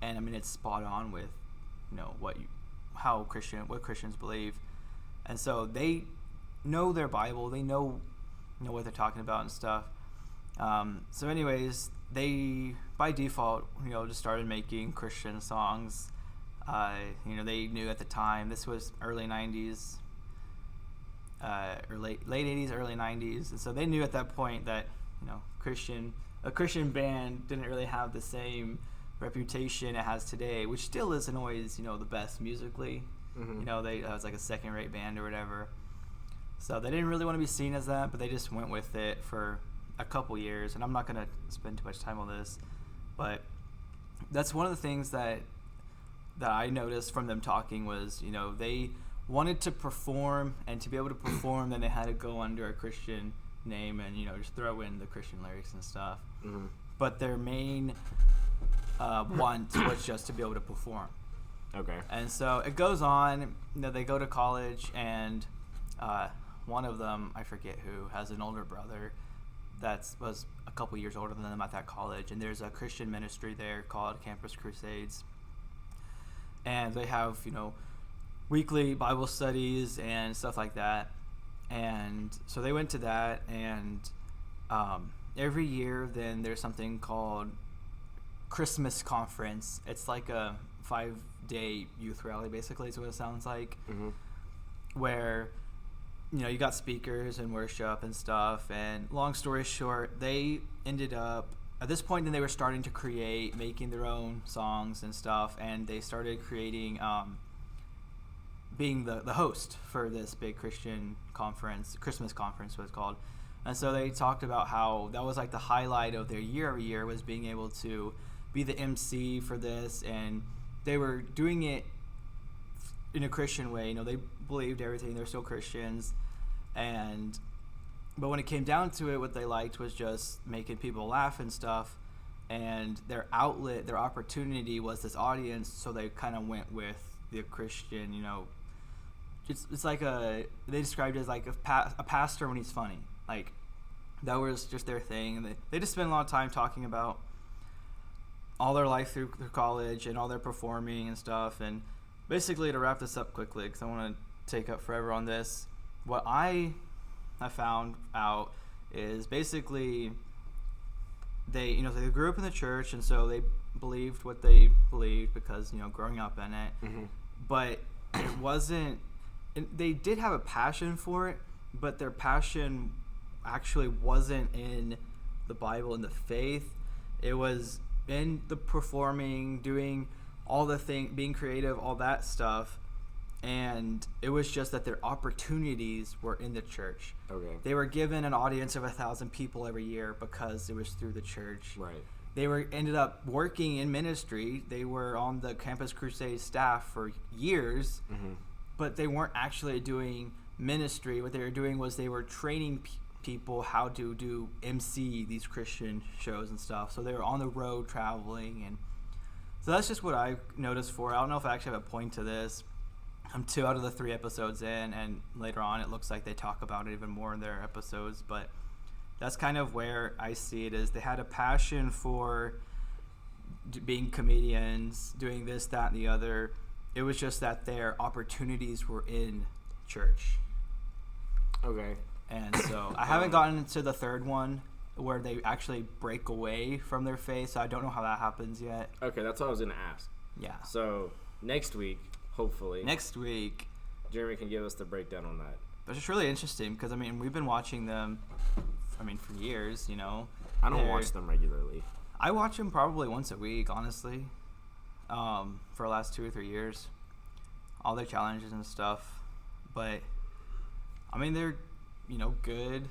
And I mean, it's spot on with, what Christians believe, and so they know their Bible, they know, what they're talking about and stuff. So, anyways, they by default, just started making Christian songs. They knew at the time this was early '90s, or late '80s, early '90s, and so they knew at that point that a Christian band didn't really have the same reputation it has today, which still isn't always the best musically, You know, that was like a second-rate band or whatever. So they didn't really want to be seen as that, but they just went with it for a couple years. And I'm not going to spend too much time on this, but that's one of the things that I noticed from them talking was, you know, they wanted to perform, and to be able to perform, then they had to go under a Christian name and, you know, just throw in the Christian lyrics and stuff. But their main want was just to be able to perform. Okay. And so it goes on. You know, they go to college, and one of them, I forget who, has an older brother that was a couple years older than them at that college, and there's a Christian ministry there called Campus Crusades, and they have, you know, weekly Bible studies and stuff like that. And so they went to that, and every year then there's something called Christmas conference. It's like a 5-day youth rally, basically, is what it sounds like, where, you know, you got speakers and worship and stuff. And long story short, they ended up, at this point, then they were starting to making their own songs and stuff, and they started creating, being the host for this big Christian conference. Christmas conference was called. And so they talked about how that was like the highlight of their year every year, was being able to be the MC for this. And they were doing it in a Christian way. You know, they believed everything. They're still Christians. But when it came down to it, what they liked was just making people laugh and stuff. And their outlet, their opportunity was this audience. So they kind of went with the Christian, you know, it's like they described it as like a pastor when he's funny. Like, that was just their thing. And they just spent a lot of time talking about all their life through college and all their performing and stuff. And basically, to wrap this up quickly, because I want to take up forever on this, what I have found out is basically they grew up in the church, and so they believed what they believed because, you know, growing up in it. But it wasn't. They did have a passion for it, but their passion actually wasn't in the Bible and the faith. It was in the performing, doing all the being creative, all that stuff. And it was just that their opportunities were in the church. Okay. They were given an audience of 1,000 people every year because it was through the church. Right. They ended up working in ministry. They were on the Campus Crusade staff for years, but they weren't actually doing ministry. What they were doing was they were training people how to do MC these Christian shows and stuff. So they were on the road traveling, and so that's just what I noticed for. I don't know if I actually have a point to this. I'm 2 out of the 3 episodes in, and later on it looks like they talk about it even more in their episodes, but that's kind of where I see it. Is they had a passion for being comedians, doing this, that, and the other. It was just that their opportunities were in church. Okay. And so I haven't gotten into the third one where they actually break away from their faith, so I don't know how that happens yet. Okay, that's what I was going to ask. Yeah. So next week, hopefully, Jeremy can give us the breakdown on that. But it's really interesting because, I mean, we've been watching them, for years, you know. I don't watch them regularly. I watch them probably once a week, honestly, for the last 2 or 3 years. All their challenges and stuff. But, I mean, they're, you know, good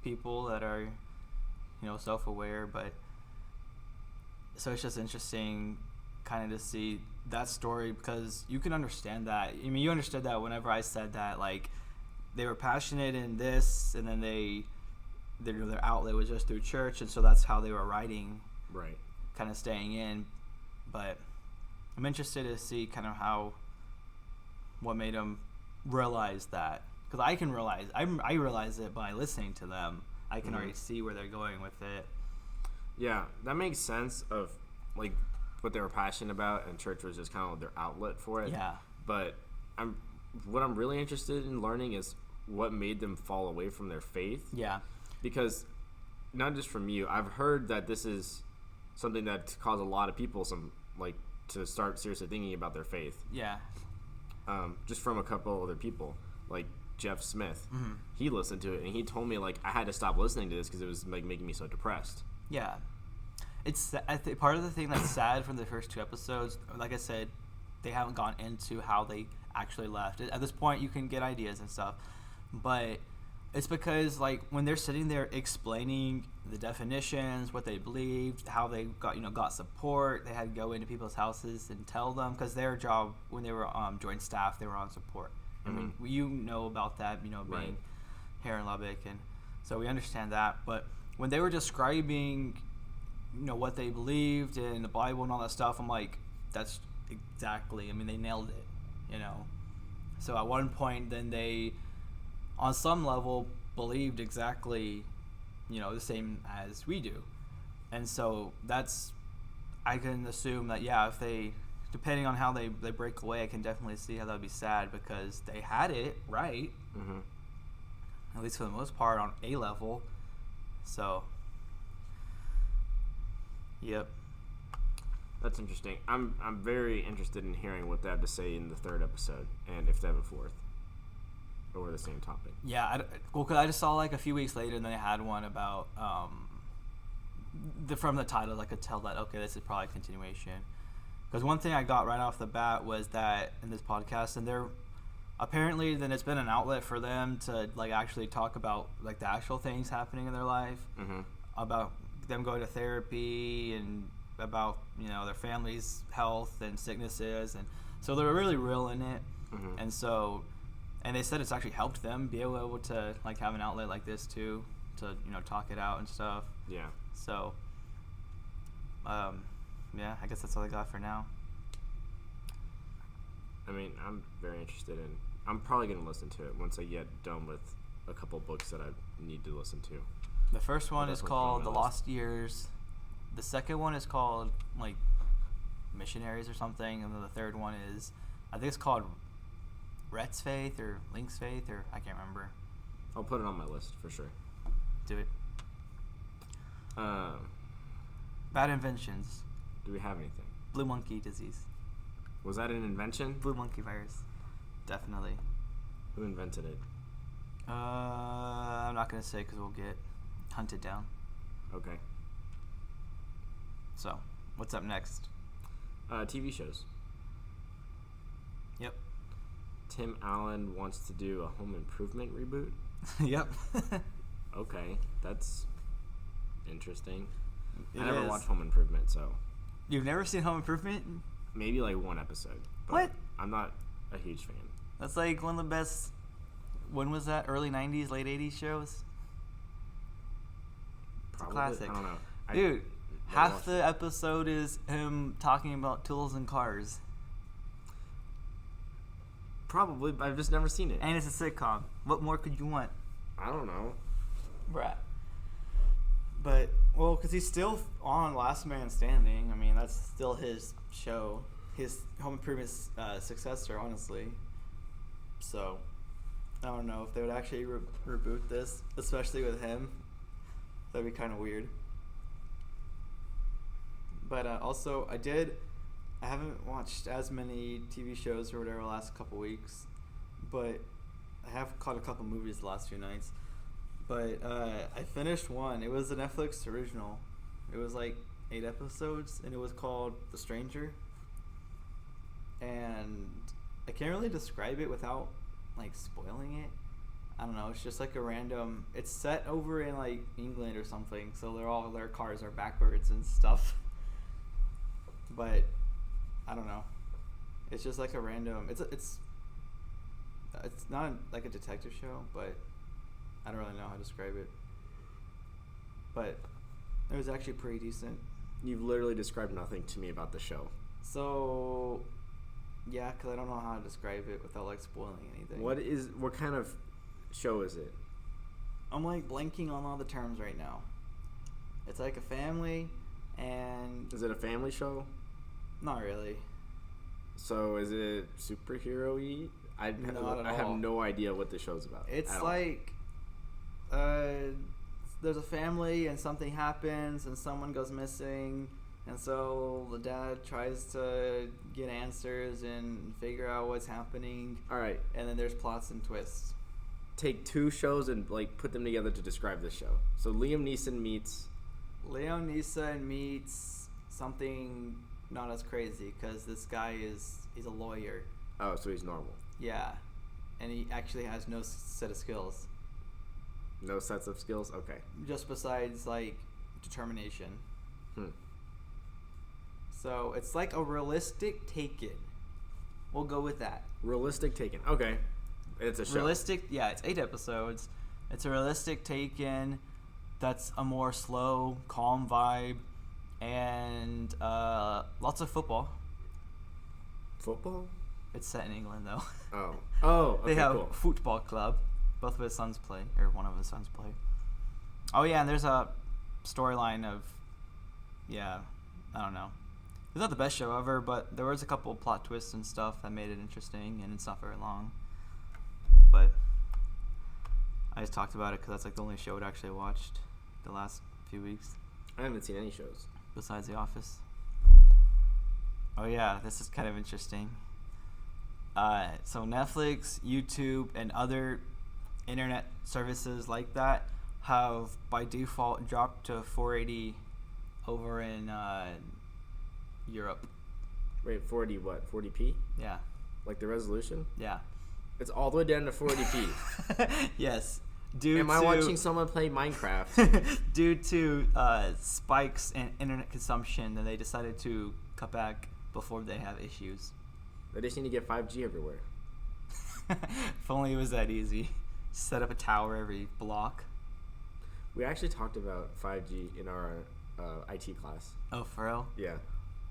people that are, you know, self-aware. But so it's just interesting kind of to see that story, because you can understand that. I mean, you understood that whenever I said that, like, they were passionate in this, and then their outlet was just through church, and so that's how they were writing, right? Kind of staying in. But I'm interested to see kind of what made them realize that, because I can realize I realize it by listening to them. I can already see where they're going with it. Yeah, that makes sense of like what they were passionate about, and church was just kind of their outlet for it. Yeah. But what I'm really interested in learning is what made them fall away from their faith. Yeah. Because not just from you, I've heard that this is something that caused a lot of people to start seriously thinking about their faith. Yeah. Just from a couple other people, like Jeff Smith. He listened to it, and he told me, like, I had to stop listening to this because it was like making me so depressed. Yeah. It's part of the thing that's sad from the first 2 episodes. Like I said, they haven't gone into how they actually left. At this point, you can get ideas and stuff, but it's because like when they're sitting there explaining the definitions, what they believed, how they got support, they had to go into people's houses and tell them, because their job when they were joint staff, they were on support. I mean, you know about that, being Right. here in Lubbock, and so we understand that. But when they were describing, what they believed in the Bible and all that stuff, I'm like, that's exactly. I mean, they nailed it. So at one point, then they, on some level, believed exactly, the same as we do, and so I can assume that if they, depending on how they break away, I can definitely see how that would be sad, because they had it right, at least for the most part, on A level. So, yep. That's interesting. I'm very interested in hearing what they have to say in the third episode, and if they have a fourth, or the same topic. Yeah, because I just saw like a few weeks later, and then they had one about from the title, I could tell that okay, this is probably a continuation. Because one thing I got right off the bat was that in this podcast, and they're apparently then it's been an outlet for them to like actually talk about like the actual things happening in their life, about them going to therapy and about their family's health and sicknesses, and so they're really real in it, and so. And they said it's actually helped them be able to like have an outlet like this too, to talk it out and stuff. Yeah. So, I guess that's all I got for now. I mean, I'm very interested in. I'm probably gonna listen to it once I get done with a couple books that I need to listen to. The first one is called The Lost Years. The second one is called like Missionaries or something, and then the third one is, I think it's called Rhett's Faith or Link's Faith, or I can't remember. I'll put it on my list for sure. Do it. Bad inventions. Do we have anything? Blue monkey disease. Was that an invention? Blue monkey virus. Definitely. Who invented it? I'm not going to say because we'll get hunted down. Okay. So, what's up next? TV shows. Yep. Tim Allen wants to do a Home Improvement reboot. Yep. Okay, that's interesting. I It never is. watched Home Improvement, so You've never seen Home Improvement? maybe like one episode. But What? I'm not a huge fan. That's like one of the best. When was that? Early 90s, late 80s shows? Probably. Classic. I don't know. Dude, never half watched the it. episode is him talking about tools and cars. Probably, but I've just never seen it. And it's a sitcom. What more could you want? I don't know. Brat. But, well, because he's still on Last Man Standing. I mean, that's still his show. His Home Improvement successor, honestly. So, I don't know if they would actually reboot this, especially with him. That'd be kind of weird. But also, I haven't watched as many TV shows or whatever the last couple weeks, but I have caught a couple movies the last few nights. But I finished one. It was a Netflix original. It was like 8 episodes, and it was called The Stranger. And I can't really describe it without like spoiling it. I don't know. It's just like a random. It's set over in like England or something, so their cars are backwards and stuff. But I don't know. It's just like a random. It's not like a detective show, but I don't really know how to describe it. But it was actually pretty decent. You've literally described nothing to me about the show. So, yeah, because I don't know how to describe it without like spoiling anything. What kind of show is it? I'm like blanking on all the terms right now. It's like a family, and Is it a family show? not really. So is it superhero-y? Not at I have all. no idea what the show's about. It's at all. like there's a family and something happens and someone goes missing, and so the dad tries to get answers and figure out what's happening, All right, and then there's plots and twists. take 2 shows and like put them together to describe this show. So Liam Neeson meets. Liam Neeson meets something not as crazy because this guy he's a lawyer. Oh, so he's normal. Yeah, and he actually has no set of skills. No sets of skills? Okay. Just besides, like, determination. So it's like a realistic Taken. We'll go with that. Realistic Taken. Okay. It's a show. Realistic, yeah, it's 8 episodes. It's a realistic Taken that's a more slow, calm vibe, and lots of football. Football? It's set in England, though. Oh. Oh, okay, They have cool. a football club. Both of his sons play, or one of his sons play. Oh, yeah, and there's a storyline of, yeah, I don't know. It's not the best show ever, but there was a couple plot twists and stuff that made it interesting, and it's not very long. But I just talked about it because that's like the only show I'd actually watched the last few weeks, I haven't seen any shows. besides The Office. Oh yeah, this is kind of interesting. So Netflix, YouTube, and other internet services like that have by default dropped to 480 over in Europe. Wait, 40 what? 40p? Yeah. Like the resolution? Yeah. It's all the way down to 40p. Yes. Am I watching someone play Minecraft? Due to spikes in internet consumption, then they decided to cut back before they have issues. They just need to get 5G everywhere. If only it was that easy. Set up a tower every block. We actually talked about 5G in our IT class. Oh, for real? Yeah.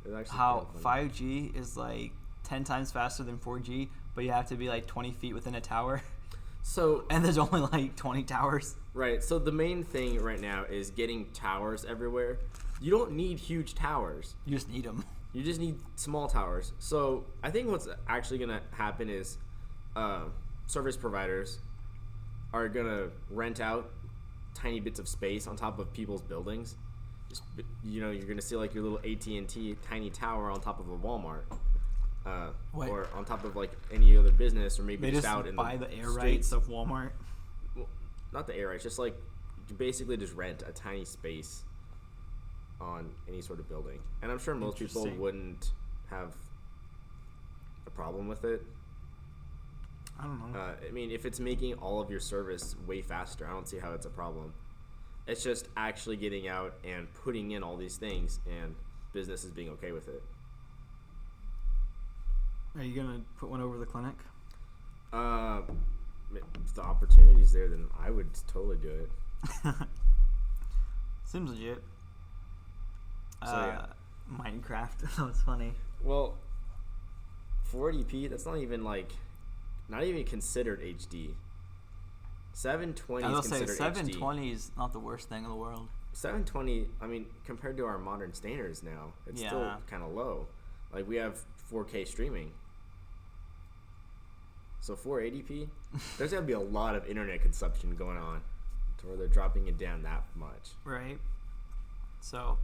It was actually How kinda funny. 5G is like 10 times faster than 4G, but you have to be like 20 feet within a tower. So, And there's only like 20 towers. right, so the main thing right now is getting towers everywhere. You don't need huge towers. You just need them. You just need small towers. So I think what's actually going to happen is service providers are going to rent out tiny bits of space on top of people's buildings. Just, you're going to see like your little AT&T tiny tower on top of a Walmart. Or on top of like any other business, or maybe They just just out in buy the air streets. rights of Walmart. Well, not the air rights, just like you basically just rent a tiny space on any sort of building. And I'm sure most people Interesting. wouldn't have a problem with it. I don't know. I mean, if it's making all of your service way faster, I don't see how it's a problem. It's just actually getting out and putting in all these things and businesses being okay with it. Are you going to put one over the clinic? If the opportunity's there, then I would totally do it. Seems legit. So, yeah. Minecraft. That was funny. Well, 480p, that's not even considered HD. 720 I is will say considered 720 is not the worst thing in the world. HD. 720, I mean, compared to our modern standards now, it's still Yeah. kind of low. Like, we have 4K streaming. So 480p, there's going to be a lot of internet consumption going on to where they're dropping it down that much. Right. So,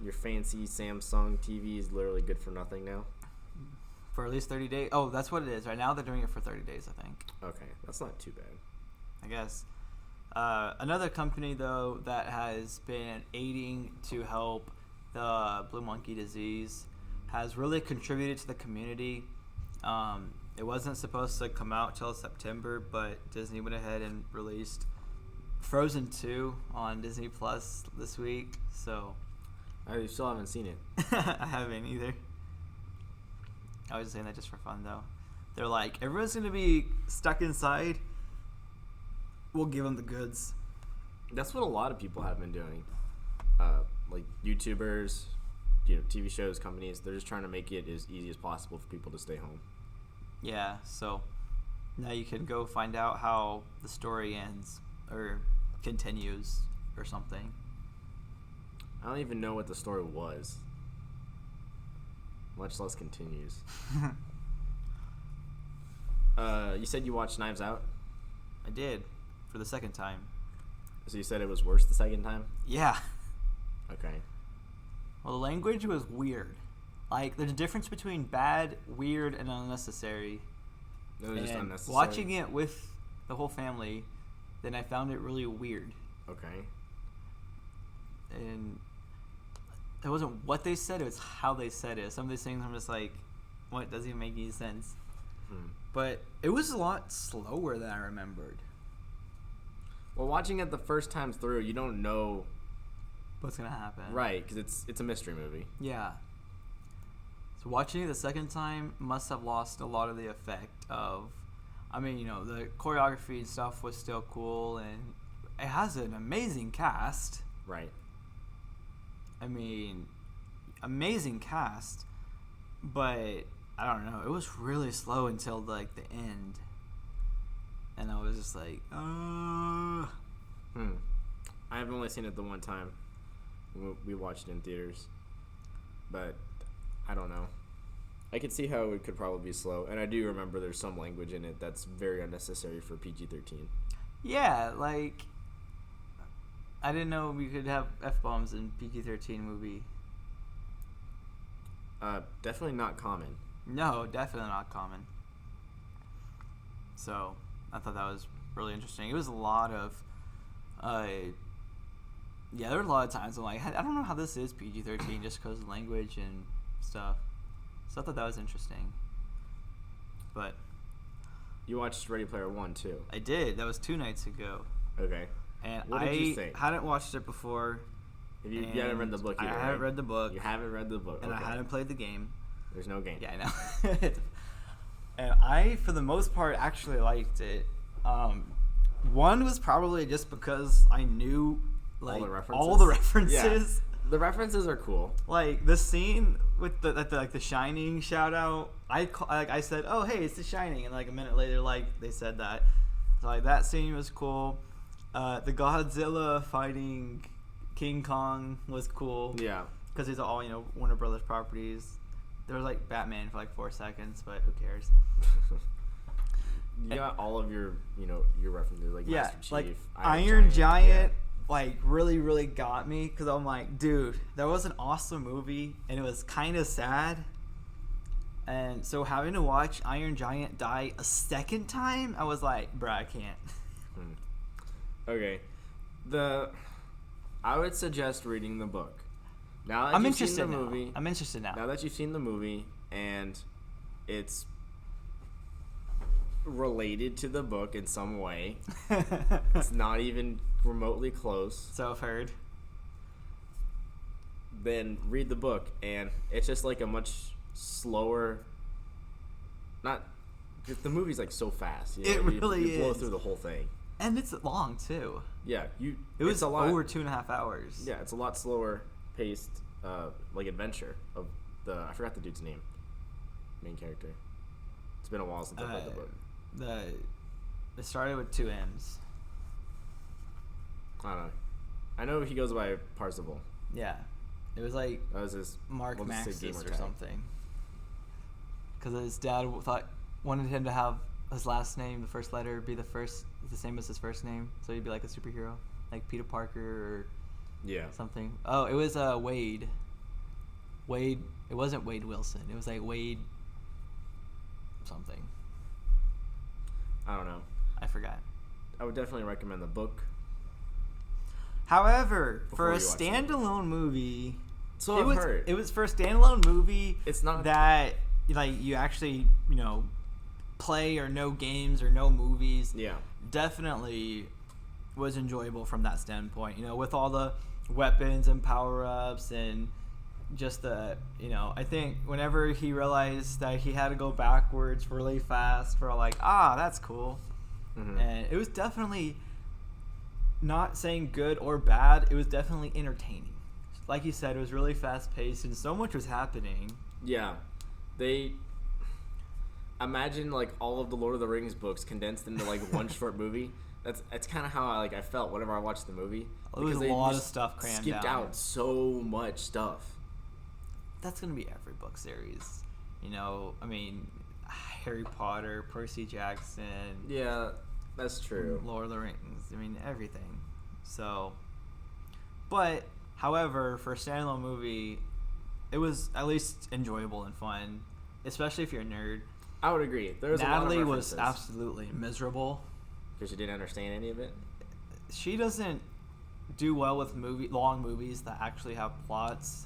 Your fancy Samsung TV is literally good for nothing now. for at least 30 days. Oh, that's what it is. Right now they're doing it for 30 days, I think. Okay, that's not too bad. I guess. Another company, though, that has been aiding to help the blue monkey disease has really contributed to the community. It wasn't supposed to come out till September, but Disney went ahead and released Frozen 2 on Disney Plus this week. So I still haven't seen it. I haven't either. I was just saying that just for fun, though. They're like, everyone's going to be stuck inside. We'll give them the goods. That's what a lot of people have been doing. Like YouTubers, TV shows, companies, they're just trying to make it as easy as possible for people to stay home. Yeah, so now you can go find out how the story ends or continues or something. I don't even know what the story was, much less continues. You said you watched Knives Out? I did, for the second time. So you said it was worse the second time? Yeah. Okay. Well, the language was weird. Like, there's a difference between bad, weird, and unnecessary. It was just And unnecessary. watching it with the whole family, then I found it really weird. Okay. And it wasn't what they said, it was how they said it. Some of these things I'm just like, what, doesn't even make any sense. But it was a lot slower than I remembered. Well, watching it the first time through, you don't know What's gonna happen? right because it's a mystery movie. Yeah. So watching it the second time must have lost a lot of the effect of, I mean, the choreography and stuff was still cool, and it has an amazing cast. Right. I mean, amazing cast, but I don't know. It was really slow until like the end, and I was just like, I've only seen it the one time. We watched it in theaters, but I don't know. I could see how it could probably be slow, and I do remember there's some language in it that's very unnecessary for PG-13. Yeah, like I didn't know we could have F-bombs in PG-13 movie. Definitely not common. No, definitely not common. So I thought that was really interesting. It was a lot of, there were a lot of times I'm like, I don't know how this is PG-13 just because of language and stuff. So I thought that was interesting. But you watched Ready Player One too. I did. That was 2 nights ago. Okay. And what did you think? Hadn't watched it before. You haven't read the book either, I haven't read the book. You haven't read the book. And okay. I hadn't played the game. There's no game. Yeah, I know. And I, for the most part, actually liked it. One was probably just because I knew like all the references. Yeah. The references are cool. Like the scene with the Shining shout out. I said, "Oh, hey, it's The Shining," and like a minute later, like they said that. So like that scene was cool. The Godzilla fighting King Kong was cool. Yeah. Because these are all Warner Brothers properties. There was like Batman for like 4 seconds, but who cares? You got all of your your references like Master Chief, like Iron Giant like really got me because I'm like, dude, that was an awesome movie and it was kind of sad. And so having to watch Iron Giant die a second time, I was like, bruh, I can't. Okay, I would suggest reading the book. Now that I'm you've interested seen the now. movie, I'm interested now. Now that you've seen the movie and it's related to the book in some way, it's not even remotely close. So I've heard. Then read the book, and it's just like a much slower. Not, the movie's like so fast. It really is. You blow through the whole thing. And it's long too. Yeah, It was a lot, over 2.5 hours. Yeah, it's a lot slower paced, like adventure of I forgot the dude's name. Main character. It's been a while since I've read the book. It started with 2 M's. I don't know. I know he goes by Parzival. Yeah, it was like That was his Mark Maxis gamer or tag. something. Because his dad wanted him to have his last name, the first letter, be the same as his first name, so he'd be like a superhero, like Peter Parker or something. Oh, it was Wade. Wade. It wasn't Wade Wilson. It was like Wade something. I don't know. I forgot. I would definitely recommend the book. However, Before for a you watch the movie. standalone movie, So I've heard. It was for a standalone movie. It's not that like you actually play or know games or know movies. Yeah. Definitely was enjoyable from that standpoint. With all the weapons and power ups and just the I think whenever he realized that he had to go backwards really fast, we're like, that's cool. Mm-hmm. And it was definitely not saying good or bad. It was definitely entertaining. Like you said, it was really fast paced and so much was happening. Yeah. They imagine like all of the Lord of the Rings books condensed into like one short movie. That's kind of how I felt whenever I watched the movie. There was a lot of stuff crammed skipped down. out so much stuff. That's gonna be every book series. I mean, Harry Potter, Percy Jackson. Yeah, that's true. Lord of the Rings. I mean, everything. So, but however, for a standalone movie, it was at least enjoyable and fun, especially if you're a nerd. I would agree. There was Natalie a lot of was references. absolutely miserable. Because she didn't understand any of it. She doesn't do well with long movies that actually have plots.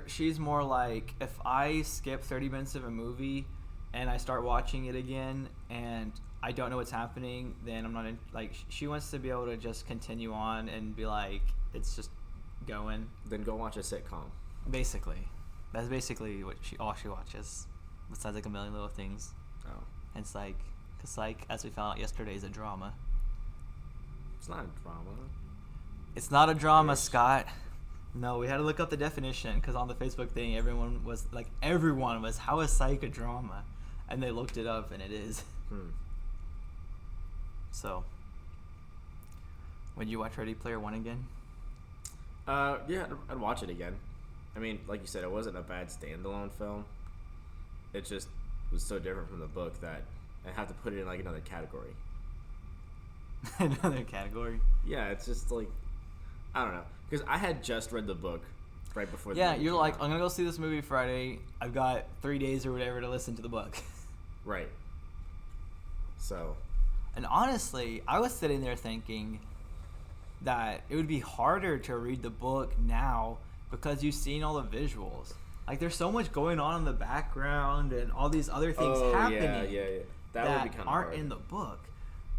She's more like, if I skip 30 minutes of a movie and I start watching it again and I don't know what's happening, then I'm not in, like, she wants to be able to just continue on and be like, it's just going. Then go watch a sitcom. Basically. That's basically what all she watches, besides like a million little things. Oh. And it's like, because like, as we found out yesterday, is a drama. It's not a drama. It's not a drama, Scott. No, we had to look up the definition, because on the Facebook thing, everyone was, how is Psych a drama? And they looked it up, and it is. So, would you watch Ready Player One again? Yeah, I'd watch it again. I mean, like you said, it wasn't a bad standalone film. It just was so different from the book that I have to put it in like another category. Another category? Yeah, it's just like, I don't know, because I had just read the book right before. Yeah, you're like, I'm gonna go see this movie Friday. I've got 3 days or whatever to listen to the book. Right. So. And honestly, I was sitting there thinking that it would be harder to read the book now because you've seen all the visuals. Like, there's so much going on in the background and all these other things happening yeah. That would be kind of aren't hard. in the book.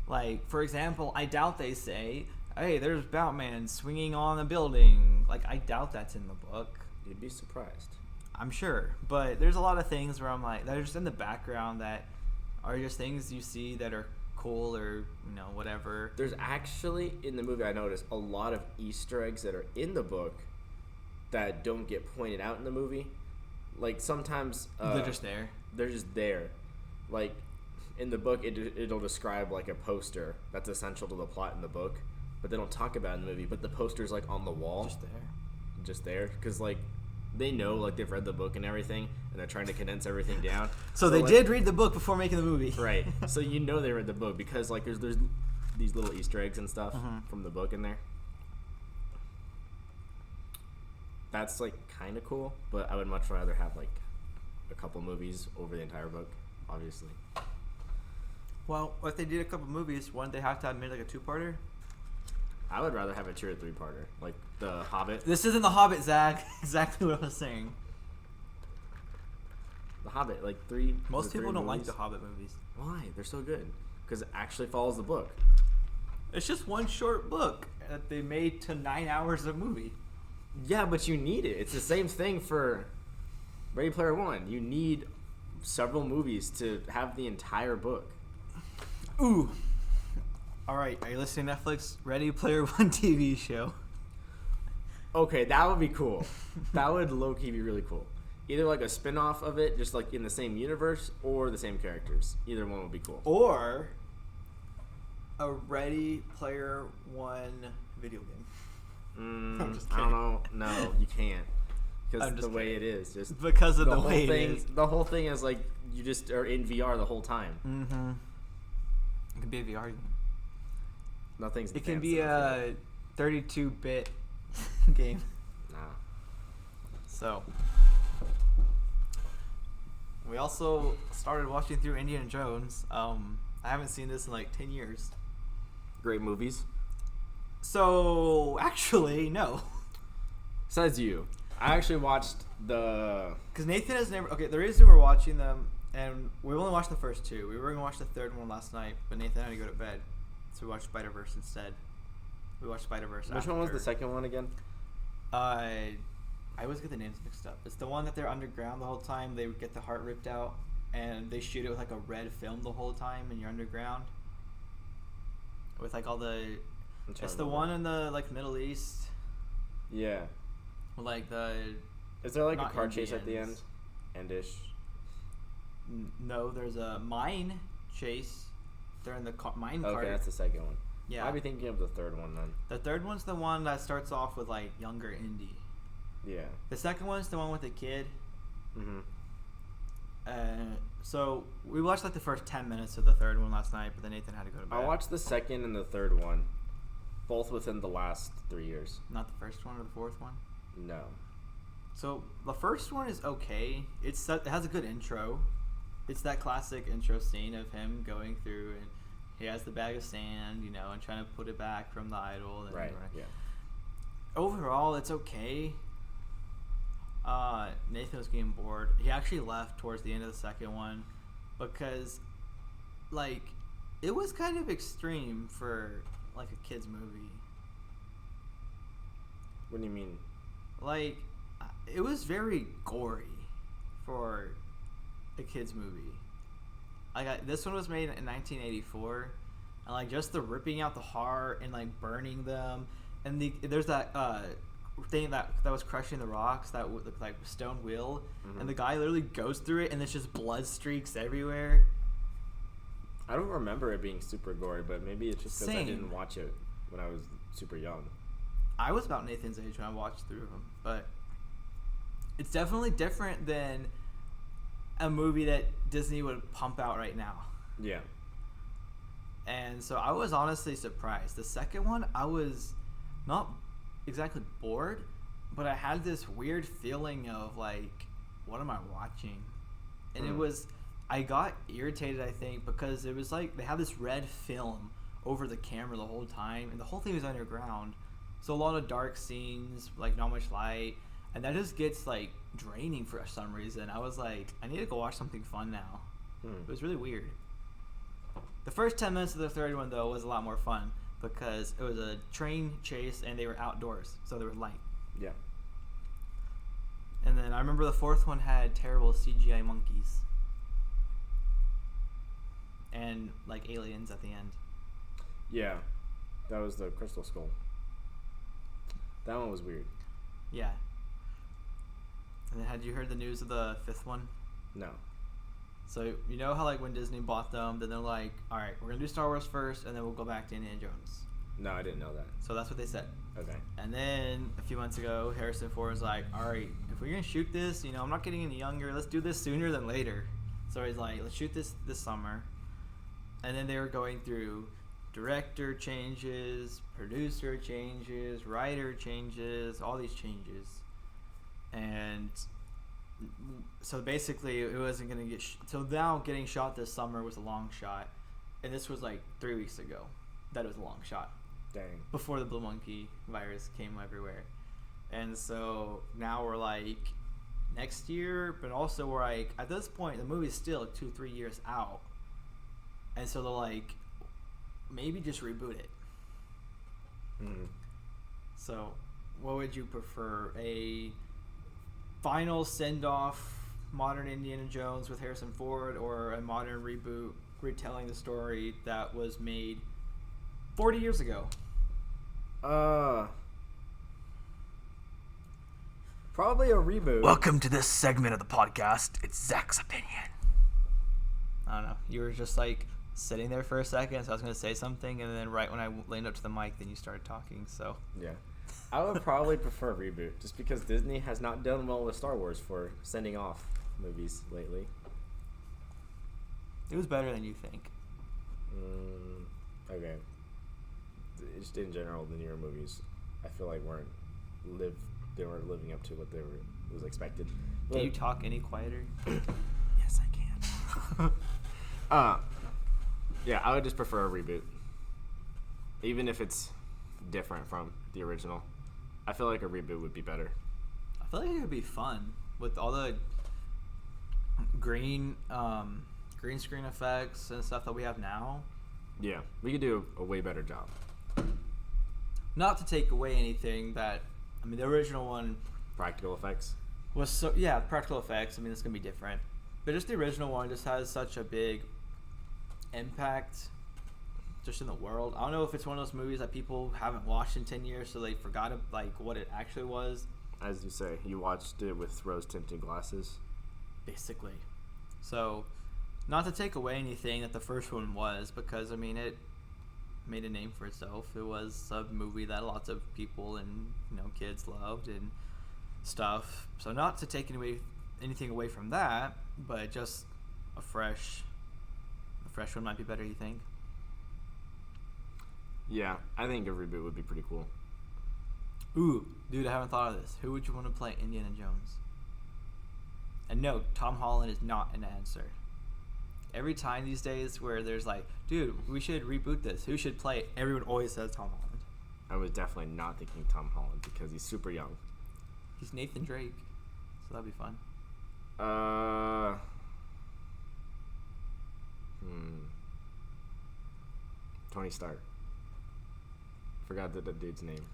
Like, for example, I doubt they say, hey, there's Batman swinging on a building. Like, I doubt that's in the book. You'd be surprised. I'm sure. But there's a lot of things where I'm like, that are just in the background that are just things you see that are cool or, whatever. There's actually, in the movie, I noticed a lot of Easter eggs that are in the book that don't get pointed out in the movie. Like, sometimes... they're just there. They're just there. Like, in the book, it'll describe, like, a poster that's essential to the plot in the book, but they don't talk about it in the movie. But the poster's, like, on the wall. Just there. Because, like, they know, like, they've read the book and everything, and they're trying to condense everything down. So they, like, did read the book before making the movie. Right. So you know they read the book because, like, there's these little Easter eggs and stuff from the book in there. That's, like, kind of cool, but I would much rather have, like, a couple movies over the entire book, obviously. Well, if they did a couple movies, wouldn't they have to have made, like, a two-parter? I would rather have a 2 or 3-parter, like The Hobbit. This isn't The Hobbit, Zach. Exactly what I was saying. The Hobbit, like 3. Most people don't movies. like The Hobbit movies. Why? They're so good. Because it actually follows the book. It's just one short book that they made to 9 hours of movie. Yeah, but you need it. It's the same thing for Ready Player One. You need several movies to have the entire book. Ooh. All right, are you listening to Netflix? Ready Player One TV show. Okay, that would be cool. That would low-key be really cool. Either like a spin-off of it, just like in the same universe, or the same characters. Either one would be cool. Or a Ready Player One video game. I'm just kidding. I don't know. No, you can't. Because the way it is. Just because of the way it is. The whole thing is like you just are in VR the whole time. Mm-hmm. It could be a VR game. Nothing's It can be a 32-bit game. Nah. So, we also started watching through Indiana Jones. I haven't seen this in like 10 years. Great movies. So, actually, no. Says you. I actually watched the... Because Nathan has never... Okay, the reason we're watching them, and we only watched the first two. We were going to watch the third one last night, but Nathan had to go to bed. So we watched Spider-Verse instead. We watched Spider-Verse Which one was the second one again? I always get the names mixed up. It's the one that they're underground the whole time. They get the heart ripped out, and they shoot it with like a red film the whole time, and you're underground. With like all the... It's the one in the like Middle East. Yeah. Like the... Is there like a car chase at the end? Endish. No, there's a mine chase. They're in the mine cart. Okay, that's the second one. Yeah. I'd be thinking of the third one then. The third one's the one that starts off with like younger Indy. Yeah. The second one's the one with the kid. Mm-hmm. So we watched like the first 10 minutes of the third one last night, but then Nathan had to go to bed. I watched the second and the third one, both within the last 3 years. Not the first one or the fourth one? No. So the first one is okay. It has a good intro. It's that classic intro scene of him going through and he has the bag of sand, and trying to put it back from the idol. And right, yeah. Overall, it's okay. Nathan was getting bored. He actually left towards the end of the second one because, like, it was kind of extreme for, like, a kid's movie. What do you mean? Like, it was very gory for a kid's movie. Like, this one was made in 1984, and, like, just the ripping out the heart and, like, burning them, and there's that thing that was crushing the rocks, that like stone wheel, and the guy literally goes through it, and there's just blood streaks everywhere. I don't remember it being super gory, but maybe it's just because I didn't watch it when I was super young. I was about Nathan's age when I watched through them, but it's definitely different than a movie that Disney would pump out right now. Yeah. And so I was honestly surprised. The second one, I was not exactly bored, but I had this weird feeling of, like, what am I watching? And it was, I got irritated, I think, because it was like they had this red film over the camera the whole time, and the whole thing was underground. So a lot of dark scenes, like not much light, and that just gets, like, draining for some reason. I was like, I need to go watch something fun now. It was really weird. The first 10 minutes of the third one, though, was a lot more fun because it was a train chase and they were outdoors, so there was light. Yeah. And then I remember the fourth one had terrible CGI monkeys and, like, aliens at the end. Yeah. That was the Crystal Skull. That one was weird. Yeah. And then had you heard the news of the fifth one? No. So, you know how, like, when Disney bought them, then they're like, all right, we're going to do Star Wars first, and then we'll go back to Indiana Jones. No, I didn't know that. So that's what they said. Okay. And then a few months ago, Harrison Ford was like, all right, if we're going to shoot this, you know, I'm not getting any younger. Let's do this sooner than later. So he's like, let's shoot this summer. And then they were going through director changes, producer changes, writer changes, all these changes. And so basically it wasn't going to get so now getting shot this summer was a long shot, and this was like 3 weeks ago that it was a long shot. Dang. Before the blue monkey virus came everywhere. And so now we're like next year, but also we're like, at this point the movie's still 2-3 years out, and so they're like, maybe just reboot it. So what would you prefer, a final send-off modern Indiana Jones with Harrison Ford, or a modern reboot retelling the story that was made 40 years ago? Probably a reboot. Welcome to this segment of the podcast. It's Zach's opinion. I don't know. You were just, like, sitting there for a second, so I was going to say something, and then right when I leaned up to the mic, then you started talking, so. Yeah. I would probably prefer a reboot, just because Disney has not done well with Star Wars for sending off movies lately. It was better than you think. Okay. Just in general, the newer movies, I feel like they weren't living up to what was expected. Can you talk any quieter? Yes, I can. Yeah, I would just prefer a reboot, even if it's different from the original. I feel like a reboot would be better. I feel like it would be fun with all the green screen effects and stuff that we have now. Yeah, we could do a way better job. Not to take away anything that, I mean, the original one Practical effects. was practical effects. I mean, it's gonna be different, but just the original one just has such a big impact just in the world. I don't know if it's one of those movies that people haven't watched in 10 years, so they forgot like what it actually was. As you say, you watched it with rose-tinted glasses. Basically. So, not to take away anything that the first one was, because, I mean, it made a name for itself. It was a movie that lots of people and, you know, kids loved and stuff. So, not to take anything away from that, but just a fresh one might be better, you think? Yeah, I think a reboot would be pretty cool. Ooh, dude, I haven't thought of this. Who would you want to play Indiana Jones? And no, Tom Holland is not an answer. Every time these days where there's like, dude, we should reboot this, who should play it? Everyone always says Tom Holland. I was definitely not thinking Tom Holland because he's super young. He's Nathan Drake. so that'd be fun. Tony Stark. Forgot the dude's name.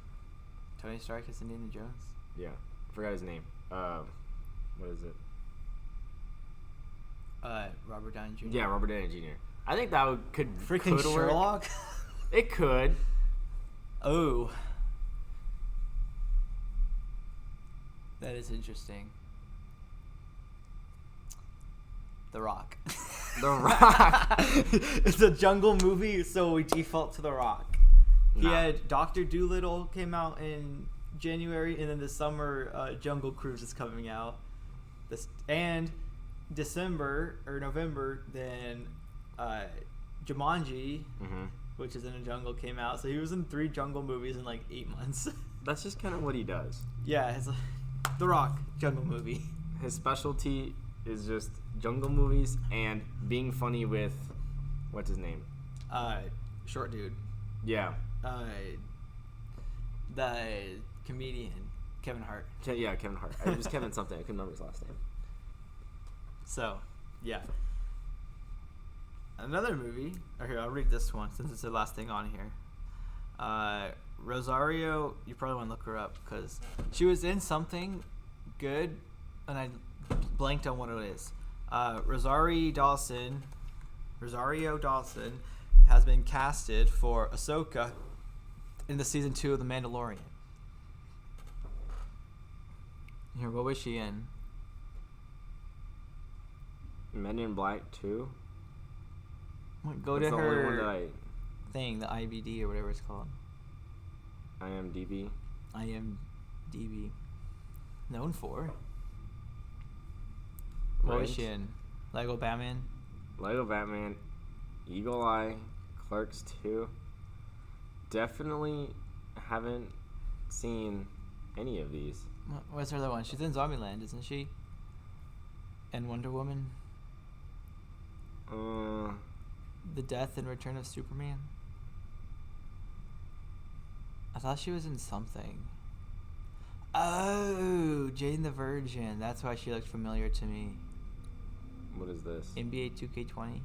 Tony Stark is Indiana Jones? Yeah. Forgot his name. What is it? Robert Downey Jr. Yeah, Robert Downey Jr. I think that could Freaking Sherlock? Work. It could. Oh. That is interesting. The Rock. The Rock. It's a jungle movie, so we default to The Rock. He had Dr. Dolittle came out in January, and then this summer, Jungle Cruise is coming out. And December or November, then Jumanji, which is in a jungle, came out. So he was in 3 jungle movies in like 8 months. That's just kind of what he does. Yeah, it's The Rock jungle movie. His specialty is just jungle movies and being funny with what's his name? Short dude. Yeah. The comedian Kevin Hart. Yeah, Kevin Hart. It was Kevin something. I couldn't remember his last name. So, yeah. Another movie. Okay, I'll read this one since it's the last thing on here. Rosario, you probably want to look her up because she was in something good, and I blanked on what it is. Rosario Dawson has been casted for Ahsoka in the season 2 of The Mandalorian. Here, what was she in? Men in Black 2? Go That's to the only her one that thing, the IBD or whatever it's called. IMDb. IMDb. Known for. What was she in? Lego Batman? Lego Batman, Eagle Eye, Clerks 2. Definitely haven't seen any of these. What's her other one? She's in Zombieland, isn't she? And Wonder Woman? The Death and Return of Superman? I thought she was in something. Oh, Jane the Virgin. That's why she looked familiar to me. What is this? NBA 2K20.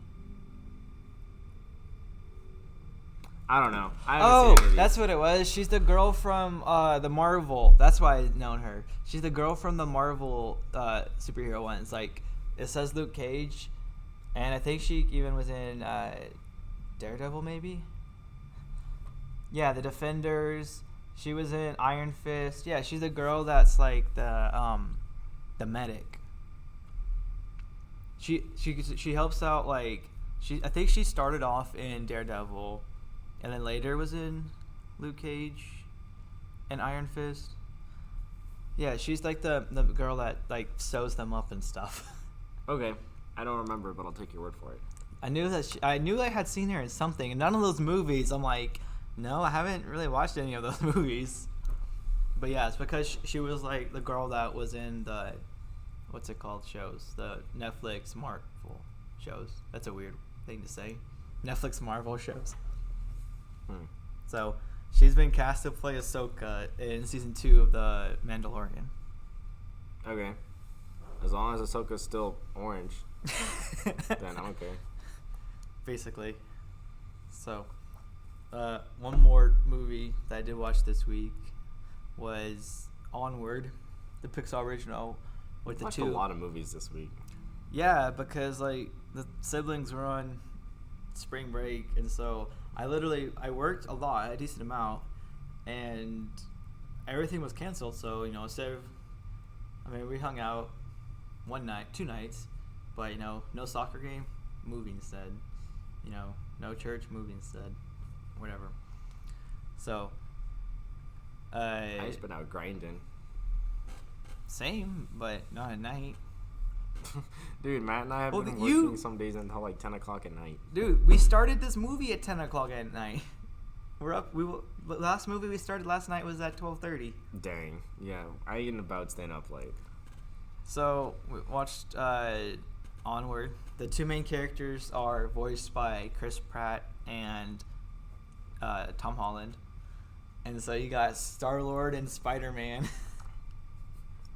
I don't know. I haven't seen any of these. That's what it was. She's the girl from the Marvel. That's why I've known her. She's the girl from the Marvel superhero ones. Like, it says Luke Cage, and I think she even was in Daredevil, maybe? Yeah, The Defenders. She was in Iron Fist. Yeah, she's the girl that's like the medic. She helps out, like, I think she started off in Daredevil, and then later was in Luke Cage and Iron Fist. Yeah, she's like the girl that like sews them up and stuff. Okay, I don't remember, but I'll take your word for it. I knew I had seen her in something, and none of those movies. I'm like, no, I haven't really watched any of those movies. But yeah, it's because she was like the girl that was in the, what's it called, shows, the Netflix Marvel shows. That's a weird thing to say. Netflix Marvel shows. So she's been cast to play Ahsoka in season 2 of The Mandalorian. Okay. As long as Ahsoka's still orange, then I'm okay. Basically. So, one more movie that I did watch this week was Onward, the Pixar original with the watched two. a lot of movies this week. Yeah, because like the siblings were on spring break, and so I worked a lot, a decent amount, and everything was canceled. So we hung out two nights, but no soccer game, movie instead. No church, movie instead, whatever. So I just been out grinding. Same, but not at night. Dude, Matt and I have been working some days until like 10 o'clock at night. Dude, we started this movie at 10 o'clock at night. We're up. Last movie we started last night was at 12:30. Dang. Yeah, I ain't about staying up late. So we watched Onward. The two main characters are voiced by Chris Pratt and Tom Holland. And so you got Star-Lord and Spider-Man.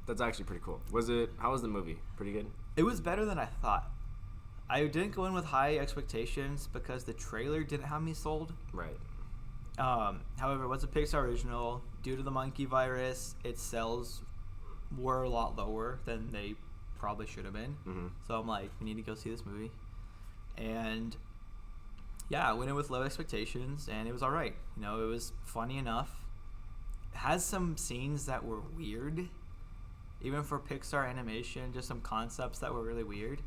That's actually pretty cool. How was the movie? Pretty good? It was better than I thought. I didn't go in with high expectations because the trailer didn't have me sold. Right. However, it was a Pixar original. Due to the monkey virus, its sales were a lot lower than they probably should have been. Mm-hmm. So I'm like, we need to go see this movie. And yeah, I went in with low expectations, and it was all right. You know, it was funny enough. It has some scenes that were weird, even for Pixar animation. Just some concepts that were really weird.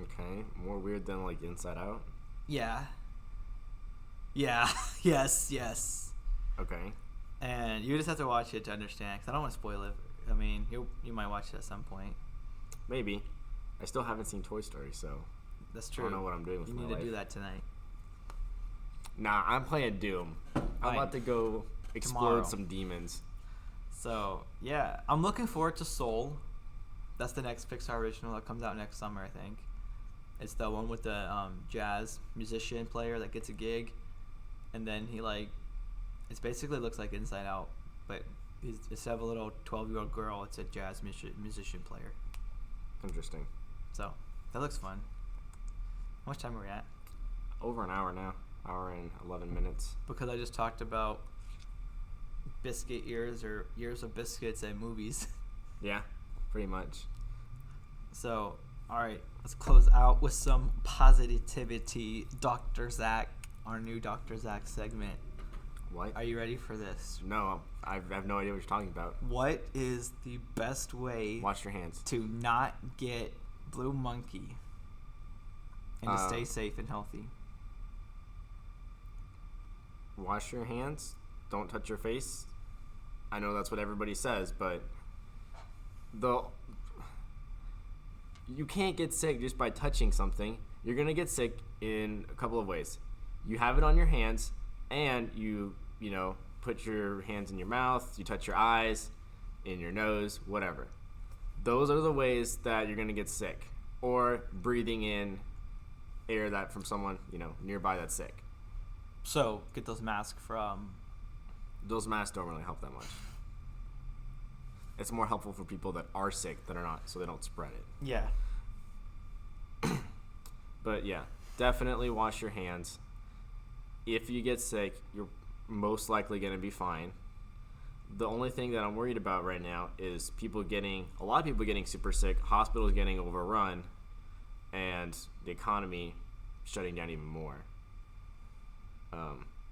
Okay, more weird than like Inside Out. Yeah. Yes. Okay. And you just have to watch it to understand, because I don't want to spoil it. I mean, you might watch it at some point. Maybe. I still haven't seen Toy Story, so That's true. I don't know what I'm doing with my life. You need to do that tonight. Nah, I'm playing Doom. I'm Fine. about to go explode Tomorrow. some demons. So, yeah. I'm looking forward to Soul. That's the next Pixar original that comes out next summer, I think. It's the one with the jazz musician player that gets a gig. And then he, like... It basically looks like Inside Out. But instead of a little 12-year-old girl, it's a jazz musician player. Interesting. So, that looks fun. How much time are we at? Over an hour now. Hour and 11 minutes. Because I just talked about biscuit ears or years of biscuits and movies. Yeah, pretty much. So, alright, let's close out with some positivity. Dr. Zach, our new Dr. Zach segment. What? Are you ready for this? No, I have no idea what you're talking about. What is the best way Wash your hands. to not get blue monkey and to stay safe and healthy? Wash your hands. Don't touch your face. I know that's what everybody says, but you can't get sick just by touching something. You're going to get sick in a couple of ways. You have it on your hands, and you put your hands in your mouth, you touch your eyes, in your nose, whatever. Those are the ways that you're going to get sick. Or breathing in air that from someone, nearby that's sick. So, get those masks from... Those masks don't really help that much. It's more helpful for people that are sick that are not, so they don't spread it. Yeah. But yeah, definitely wash your hands. If you get sick, you're most likely going to be fine. The only thing that I'm worried about right now is a lot of people getting super sick, hospitals getting overrun, and the economy shutting down even more.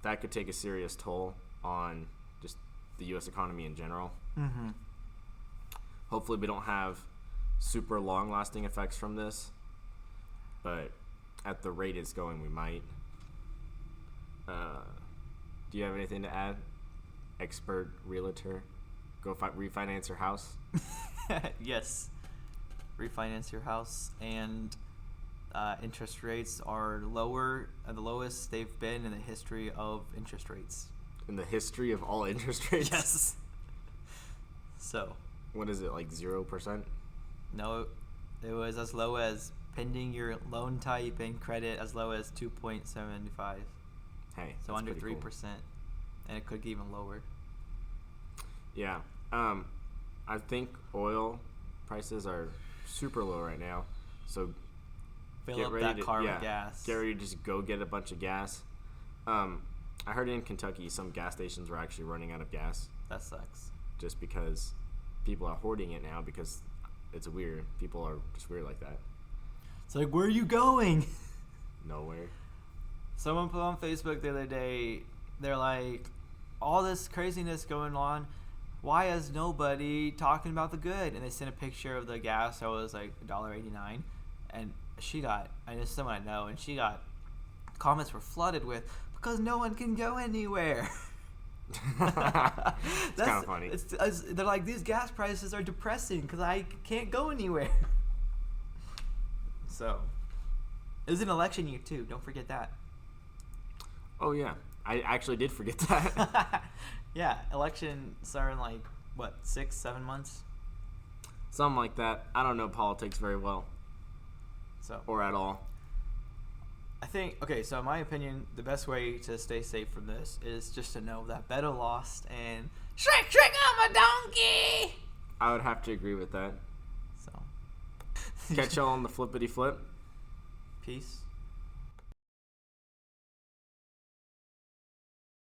That could take a serious toll on just the U.S. economy in general. Mm-hmm. Hopefully we don't have super long-lasting effects from this, but at the rate it's going, we might. Do you have anything to add? Expert realtor, go refinance your house. Yes, refinance your house, and interest rates are lower, the lowest they've been in the history of interest rates. In the history of all interest rates? Yes. So. What is it, like 0%? No, it was as low as pending your loan type and credit as low as 2.75. Hey, so under 3%, cool. And it could get even lower. Yeah, I think oil prices are super low right now, so fill up that car with gas. Get ready to just go get a bunch of gas. I heard in Kentucky some gas stations were actually running out of gas. That sucks. Just because people are hoarding it now because it's weird. People are just weird like that. It's like, where are you going? Nowhere. Someone put on Facebook the other day, they're like, all this craziness going on, why is nobody talking about the good? And they sent a picture of the gas that was like $1.89, and it's someone I know, and she got, comments were flooded with, because no one can go anywhere. That's kind of funny. They're like, these gas prices are depressing because I can't go anywhere. So, it was an election year too. Don't forget that. Oh yeah, I actually did forget that. Yeah, elections are in like what, 6-7 months? Something like that. I don't know politics very well. Or at all. I think, okay, so in my opinion, the best way to stay safe from this is just to know that Beto lost and Shrek, I'm a donkey! I would have to agree with that. So, Catch y'all on the flippity flip. peace.